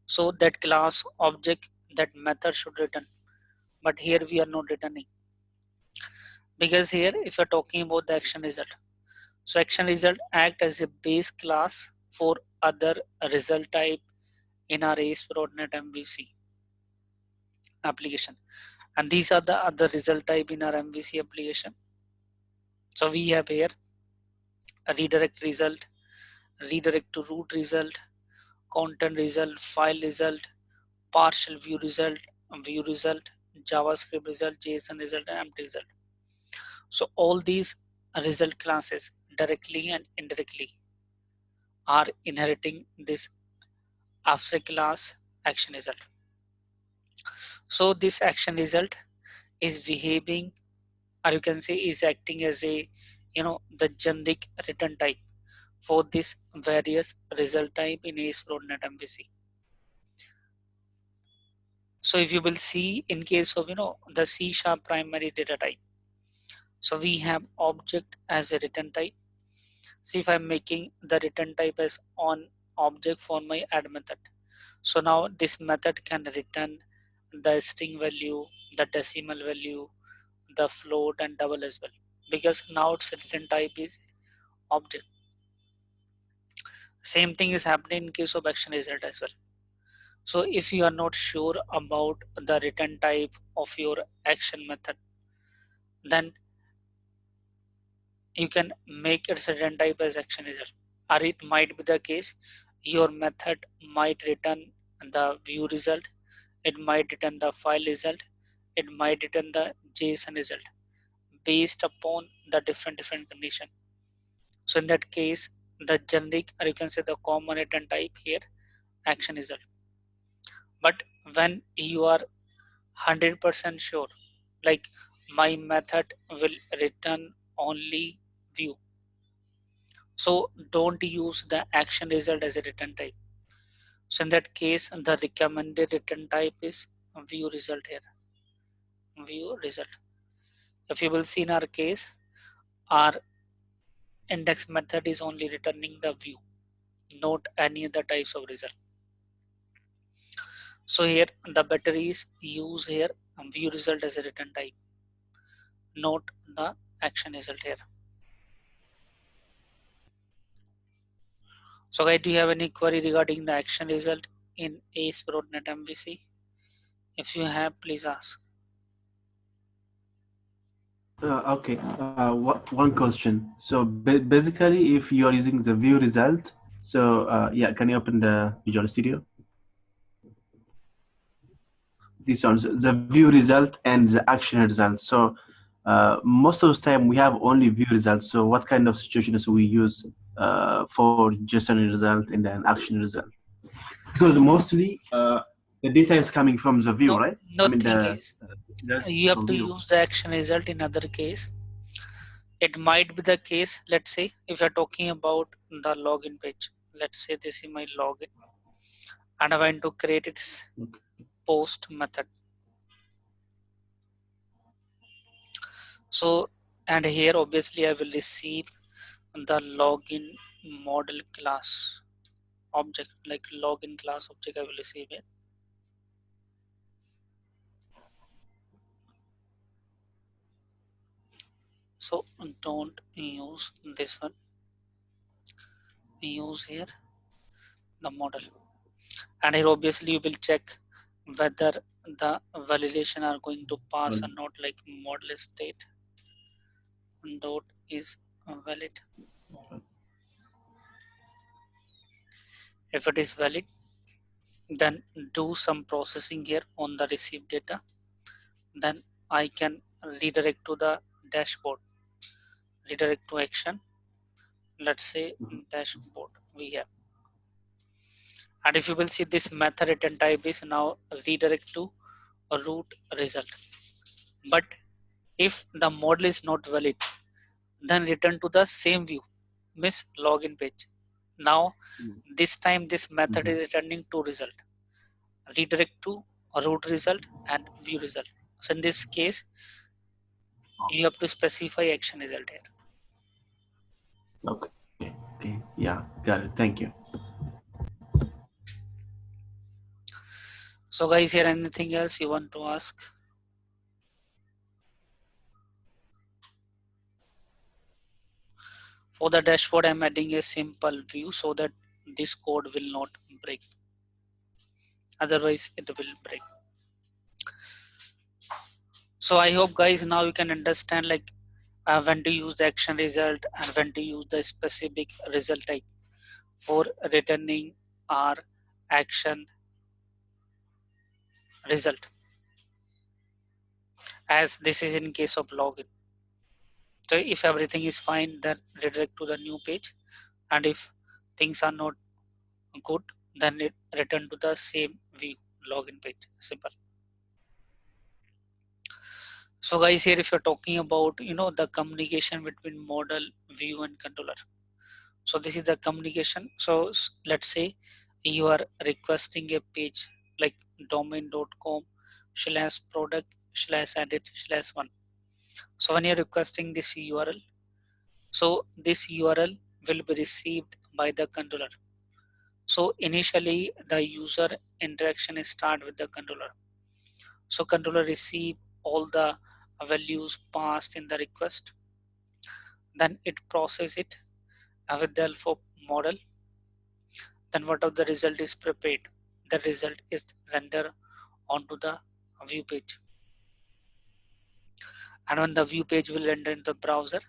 so that class object, that method should return. But here we are not returning, because here if you're talking about the action result, so action result act as a base class for other result type in our ASP.NET MVC application, and these are the other result type in our MVC application. So we have here a redirect result, redirect to root result, content result, file result, partial view result, JavaScript result, JSON result, and empty result. So all these result classes directly and indirectly are inheriting this abstract class action result. So this action result is behaving, or you can say is acting as a the generic return type for this various result type in ASP.NET MVC. So if you will see in case of the C# primary data type, so we have object as a return type. See if I'm making the return type as on object for my add method. So now this method can return the string value, the decimal value, the float and double as well, because now its return type is object. Same thing is happening in case of action result as well. So if you are not sure about the return type of your action method, then you can make its return type as action result. Or it might be the case your method might return the view result, it might return the file result, it might return the JSON result based upon the different condition. So in that case, the generic, or you can say the common return type here, action result. But when you are 100% sure, like my method will return only view, so don't use the action result as a return type. So in that case, the recommended return type is view result here, view result. If you will see in our case, our index method is only returning the view, not any other types of result. So here the better is use here view result as a return type, not the action result here. So guys, do you have any query regarding the action result in ASP.NET MVC? If you have, please ask. Okay, one question. So basically, if you are using the view result, so yeah, can you open the Visual Studio? This one, the view result and the action result. So most of the time we have only view results. So what kind of situations we use for JSON result and then action result? Because mostly the data is coming from the view, No, right? no I mean thing is, you have to view. use the action result in other case. It might be the case, let's say, if you're talking about the login page, let's say this is my login, and I want to create its post method. So, and here obviously I will receive the login model class object, like login class object I will receive it. So don't use this one, use here the model. And here obviously you will check whether the validation are going to pass or not, like model state dot is valid. If it is valid, then do some processing here on the received data. Then I can redirect to the dashboard, redirect to action. Let's say dashboard we have. And if you will see, this method return type is now redirect to a root result. But if the model is not valid, then return to the same view, miss login page. Now this time this method is returning two result, redirect to a root result and view result. So in this case you have to specify action result here. Okay, yeah, got it. Thank you. So guys, here anything else you want to ask? For the dashboard, I'm adding a simple view so that this code will not break. Otherwise, it will break. So I hope guys now you can understand like when to use the action result and when to use the specific result type for returning our action result, as this is in case of login. So if everything is fine, then redirect to the new page, and if things are not good, then it return to the same view, login page. Simple. So guys, here if you're talking about the communication between model, view and controller. So this is the communication. So let's say you are requesting a page like domain.com/product/edit/1. So when you're requesting this URL, so this URL will be received by the controller. So initially the user interaction is start with the controller. So controller receive all the values passed in the request. Then it process it with the help of model. Then whatever the result is prepared, the result is rendered onto the view page. And when the view page will render in the browser,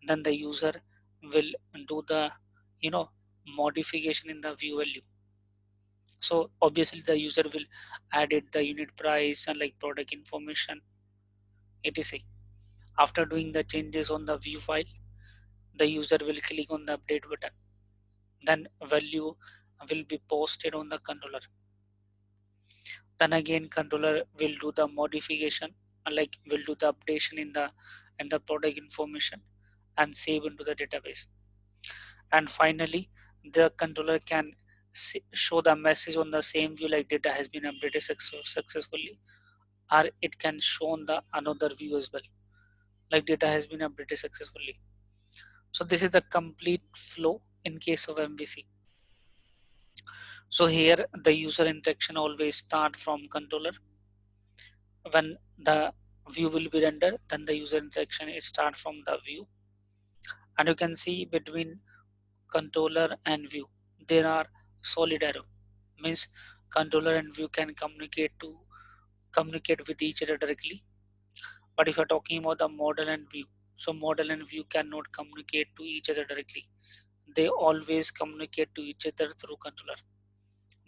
then the user will do the modification in the view value. So obviously the user will add it the unit price and like product information, etc. After doing the changes on the view file, the user will click on the update button. Then value will be posted on the controller. Then again controller will do the modification, like will do the updation in the product information and save into the database. And finally the controller can show the message on the same view like data has been updated successfully, or it can show on the another view as well like data has been updated successfully. So this is the complete flow in case of MVC. So here the user interaction always start from controller. When the view will be rendered, then the user interaction is start from the view. And you can see between controller and view there are solid arrow, means controller and view can communicate with each other directly. But if you're talking about the model and view, so model and view cannot communicate to each other directly. They always communicate to each other through controller.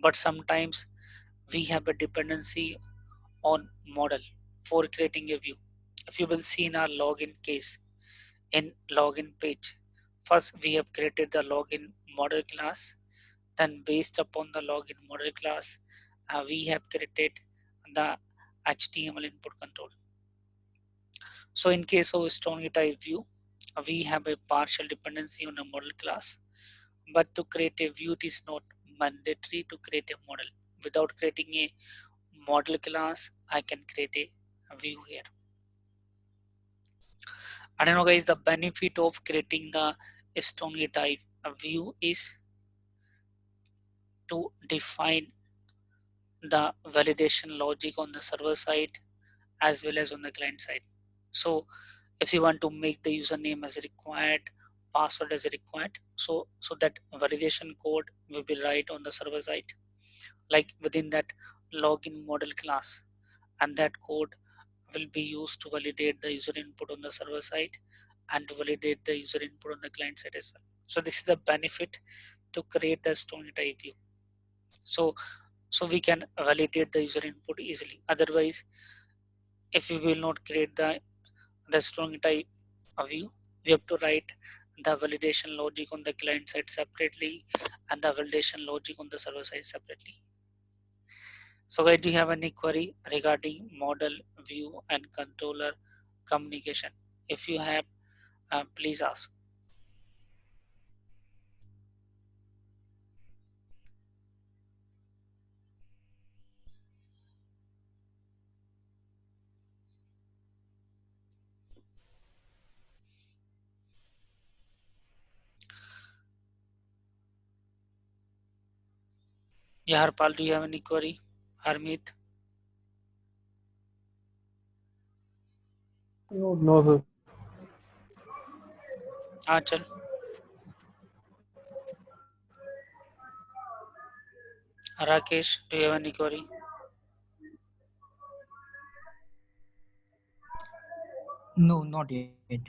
But sometimes we have a dependency on model for creating a view. If you will see in our login case, in login page, first we have created the login model class. Then based upon the login model class, we have created the HTML input control. So in case of strongly type view, we have a partial dependency on a model class. But to create a view, it is not mandatory to create a model. Without creating a model class, I can create a view here. I don't know guys, the benefit of creating the strongly type view is to define the validation logic on the server side as well as on the client side. So if you want to make the username as required, password as required, so that validation code will be right on the server side, like within that login model class, and that code will be used to validate the user input on the server side and to validate the user input on the client side as well. So this is the benefit to create the strong type view. So we can validate the user input easily. Otherwise, if we will not create the strong type view, we have to write the validation logic on the client side separately and the validation logic on the server side separately. So guys, do you have any query regarding model, view and controller communication? If you have, please ask. Yeah, Harpal, do you have any query? Harmeet? No, sir. Achal? Rakesh, do you have any query? No, not yet. And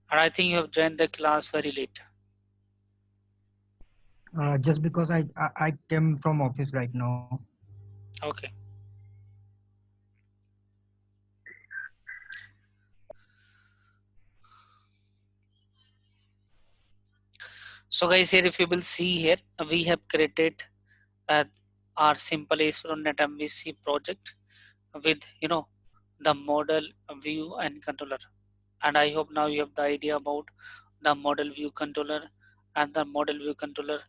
I think you have joined the class very late. Just because I came from office right now. Okay. So guys, here if you will see here, we have created our simple ASP.NET MVC project with the model, view and controller. And I hope now you have the idea about the model view controller and the model view controller,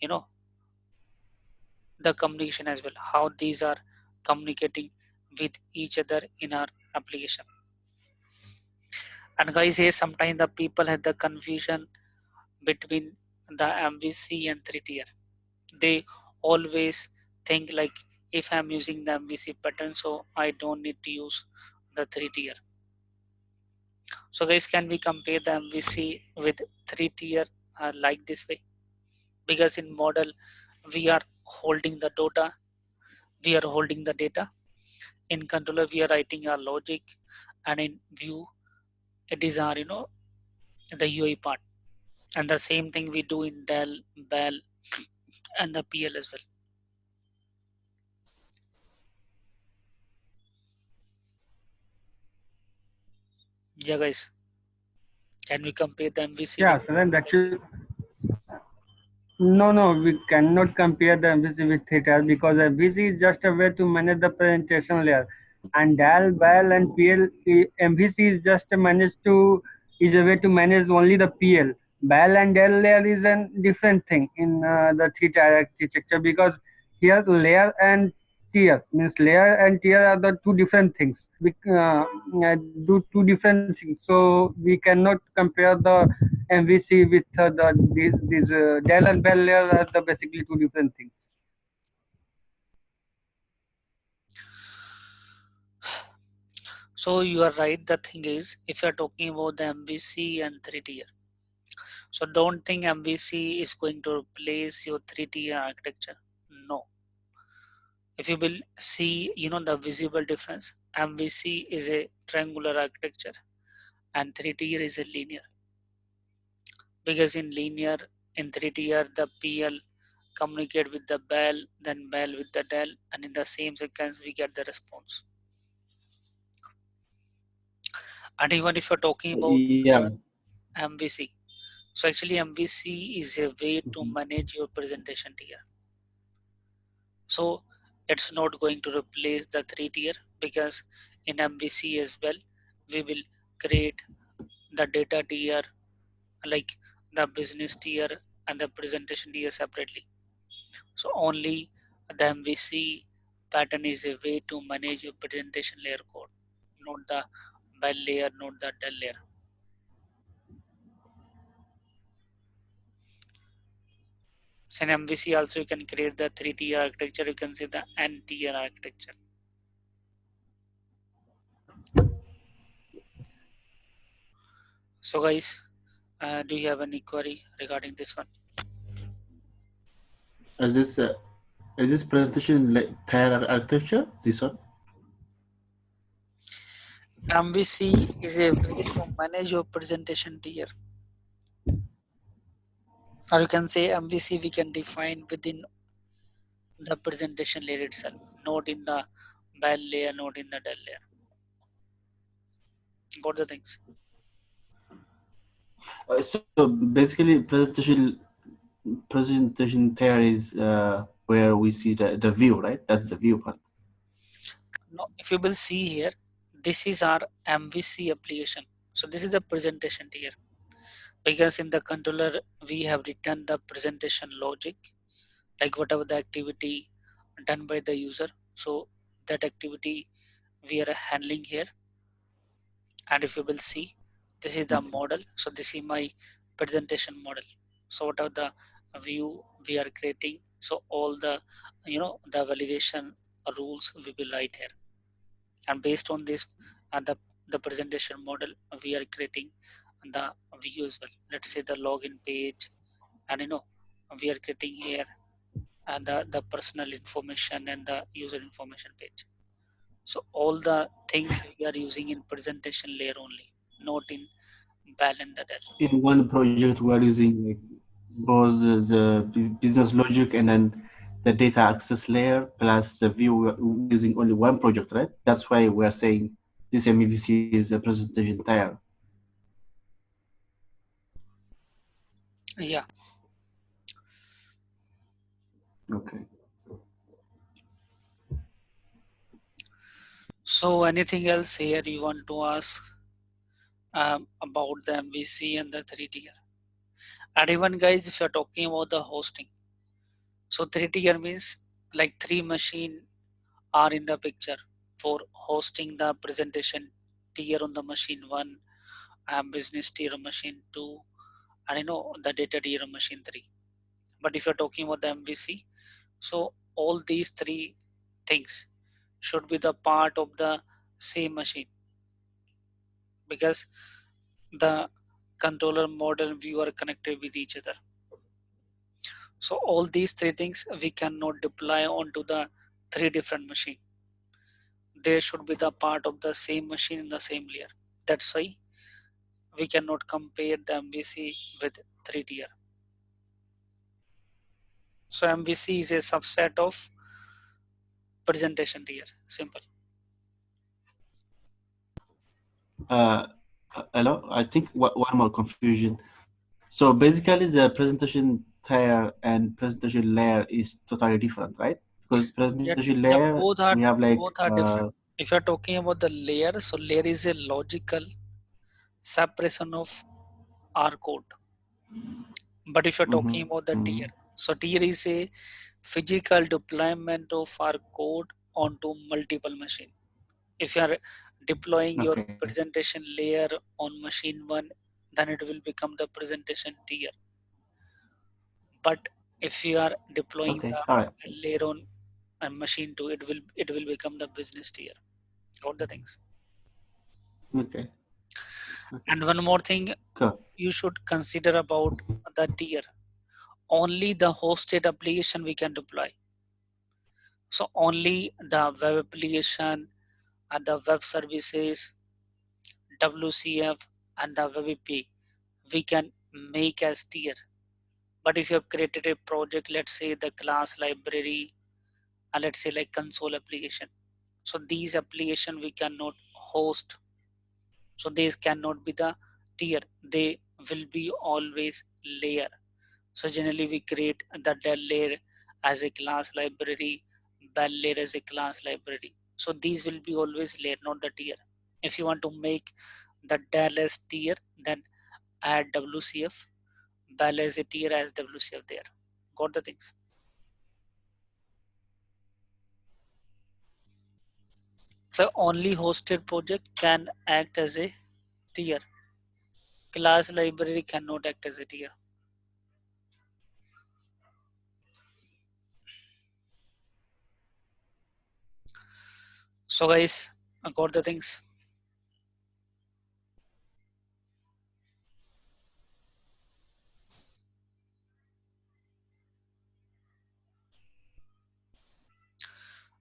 you know, the communication as well, how these are communicating with each other in our application. And guys, here sometimes the people have the confusion between the MVC and 3-tier. They always think like, if I'm using the MVC pattern, so I don't need to use the 3-tier. So guys, can we compare the MVC with 3-tier like this way? Because in model, we are holding the data, we are holding the data. In controller, we are writing our logic, and in view, it is our the UI part. And the same thing we do in Dell, Bell, and the PL as well. Yeah, guys, can we compare the MVC Yeah, with? so then actually, no, we cannot compare the MVC with theta because MVC is just a way to manage the presentation layer, and DAL, BAL, and PL MVC is just a is a way to manage only the PL. BAL and DAL layer is a different thing in the theta architecture because here layer and tier means layer and tier are the two different things. We do two different things, so we cannot compare the MVC with these Dell and Bell layers are the basically two different things. So you are right. The thing is, if you are talking about the MVC and 3-tier, so don't think MVC is going to replace your 3-tier architecture. No. If you will see, the visible difference, MVC is a triangular architecture and 3-tier is a linear. Because in linear, in 3-tier, the PL communicate with the bell, then bell with the Dell, and in the same sequence we get the response. And even if you're talking about Yeah. MVC, so actually MVC is a way to manage your presentation tier. So it's not going to replace the 3-tier, because in MVC as well, we will create the data tier, like the business tier and the presentation tier separately. So only the MVC pattern is a way to manage your presentation layer code, not the bell layer, not the Dell layer. So in MVC also you can create the 3-tier architecture, you can see the N-tier architecture. So guys, do you have any query regarding this one? Is this presentation tier architecture? This one? MVC is a way to manage your presentation tier. Or you can say MVC we can define within the presentation layer itself, not in the bell layer, not in the del layer. Got the things? So basically, presentation tier is where we see the view, right? That's the view part. Now, if you will see here, this is our MVC application. So this is the presentation tier. Because in the controller we have written the presentation logic, like whatever the activity done by the user, so that activity we are handling here. And if you will see, this is the model, so this is my presentation model. So whatever the view we are creating, so all the the validation rules will be right here, and based on this and the presentation model we are creating the view as well. Let's say the login page, and we are getting here and the personal information and the user information page. So all the things we are using in presentation layer only, not in BAL and the DEL. In one project, we are using like both the business logic and then the data access layer plus the view. We're using only one project, right? That's why we are saying this MEVC is a presentation tier. Yeah. Okay. So anything else here you want to ask about the MVC and the 3-tier? And even guys, if you're talking about the hosting, so 3-tier means like 3 machine are in the picture for hosting the presentation tier on the machine 1, business tier on machine 2, and the data tier on machine 3. But if you're talking about the MVC, so all these 3 things should be the part of the same machine, because the controller, model, view are connected with each other. So all these 3 things we cannot deploy onto the 3 different machine. They should be the part of the same machine in the same layer. That's why we cannot compare the MVC with 3-tier. So MVC is a subset of presentation tier. Simple. Hello, I think one more confusion. So basically, the presentation tier and presentation layer is totally different, right? Because presentation Yeah, layer, both are we have like different. If you're talking about the layer, so layer is a logical separation of our code. But if you're talking about the tier, so tier is a physical deployment of our code onto multiple machine. If you are deploying your okay. presentation layer on machine 1, then it will become the presentation tier. But if you are deploying Okay, the all right. layer on machine 2, it will become the business tier. Got the things. Okay. And one more thing Cool. you should consider about the tier. Only the hosted application we can deploy. So only the web application and the web services, WCF and the web API we can make as tier. But if you have created a project, let's say the class library, and let's say like console application, so these application we cannot host. So these cannot be the tier. They will be always layer. So generally we create the del layer as a class library, bell layer as a class library. So these will be always layer, not the tier. If you want to make the del as tier, then add WCF, bell as a tier as WCF there. Got the things? So only hosted project can act as a tier. Class library cannot act as a tier. So guys, I got the things.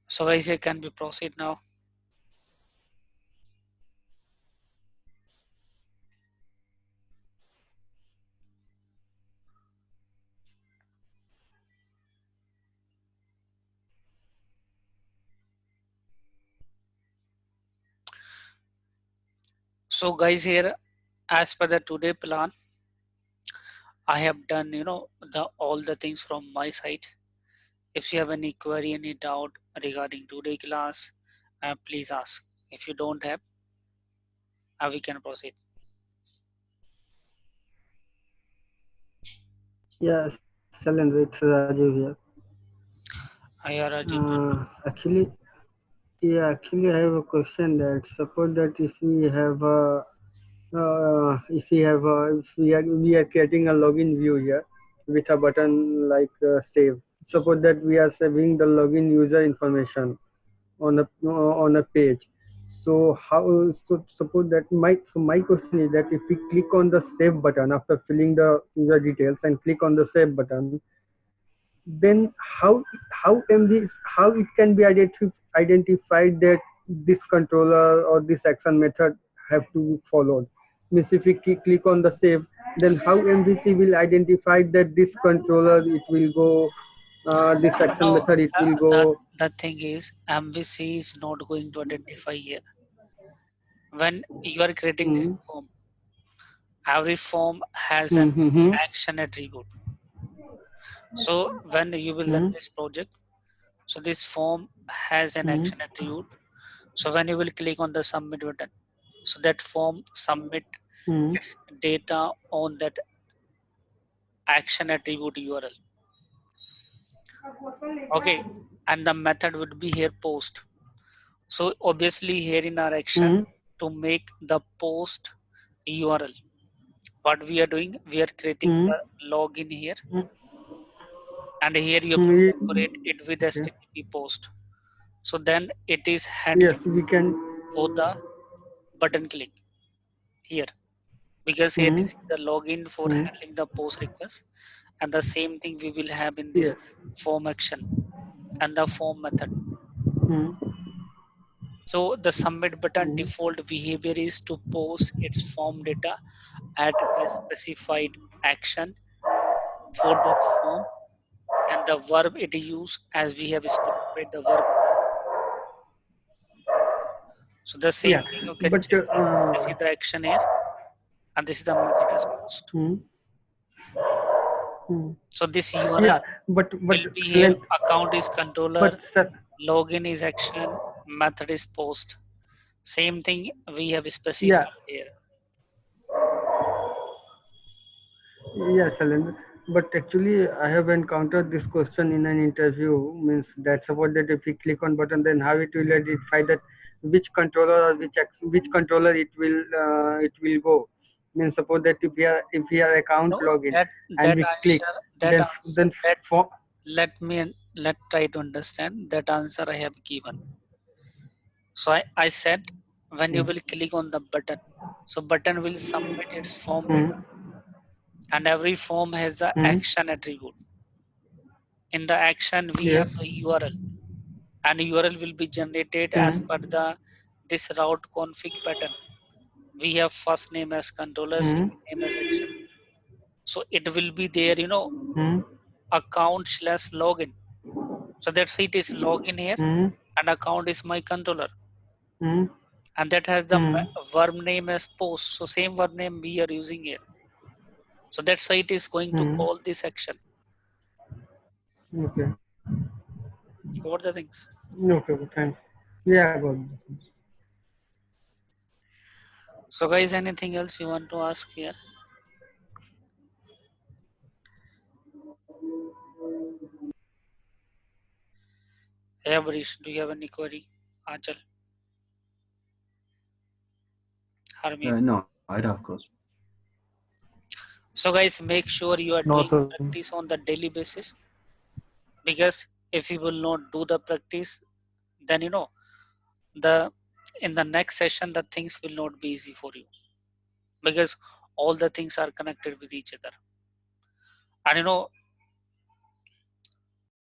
So guys, here can we proceed now? So guys, here as per the today plan, I have done all the things from my side. If you have any query, any doubt regarding today class, please ask. If you don't have, we can proceed. Yeah, Shalendra, it's Rajiv here. I are Rajiv. Actually, I have a question that suppose that if we have a if we are creating a login view here with a button like save. Suppose that we are saving the login user information on a page. So suppose that my question is that if we click on the save button after filling the user details and click on the save button, then how it can be identified that this controller or this action method have to be followed. Means if we click on the save, then how MVC will identify that this controller it will go, this action No, method it will go. the thing is, MVC is not going to identify here. When you are creating this Mm, form, every form has an mm, action attribute. So when you will run mm, this project, so this form has an mm, action attribute. So when you will click on the submit button, so that form submit mm, its data on that action attribute URL. Okay, and the method would be here post. So obviously here in our action mm, to make the post URL, what we are doing, we are creating mm, the login here, mm, and here you have to mm, decorate it with okay. HTTP post. So then it is Yes, handling we can. for the button click here, because here Mm, this is the login for mm, handling the post request, and the same thing we will have in this yes. form action and the form method. Mm, So the submit button mm, default behavior is to post its form data at the specified action for that form, and the verb it use as we have specified the verb. So the same yeah, thing you can but check here. This is the action here, and this is the method as post. mm, mm. So this URL Yeah, but will be here. Selen- Account is but controller, sir, login is action, method is post. Same thing we have yeah, specified here. yeah, Selen. But actually, I have encountered this question in an interview. Means that suppose that if we click on button, then how it will identify that which controller or which controller it will go. Means suppose that if we are account No, login that and that we click, answer that then answer then that for let try to understand that answer I have given. So I said when you mm, will click on the button, so button will submit its form data, mm, and every form has the mm, action attribute. In the action we yes, have the URL, and URL will be generated as mm, per the this route config pattern. We have first name as controller, mm, second name as action. So it will be there, mm, account slash login. So that's it is login here, mm, and account is my controller, mm, and that has the mm, verb name as post. So same verb name we are using here. So that's why it is going to mm. call this action. Okay. What are the things? Okay, okay, thanks. Yeah, I got it. So guys, anything else you want to ask here? Hey, Barish, do you have any query? Achal, Harmeet. No, I of course. So guys, make sure you are No, doing sir. practice on the daily basis, because if you will not do the practice, then in the next session the things will not be easy for you, because all the things are connected with each other. And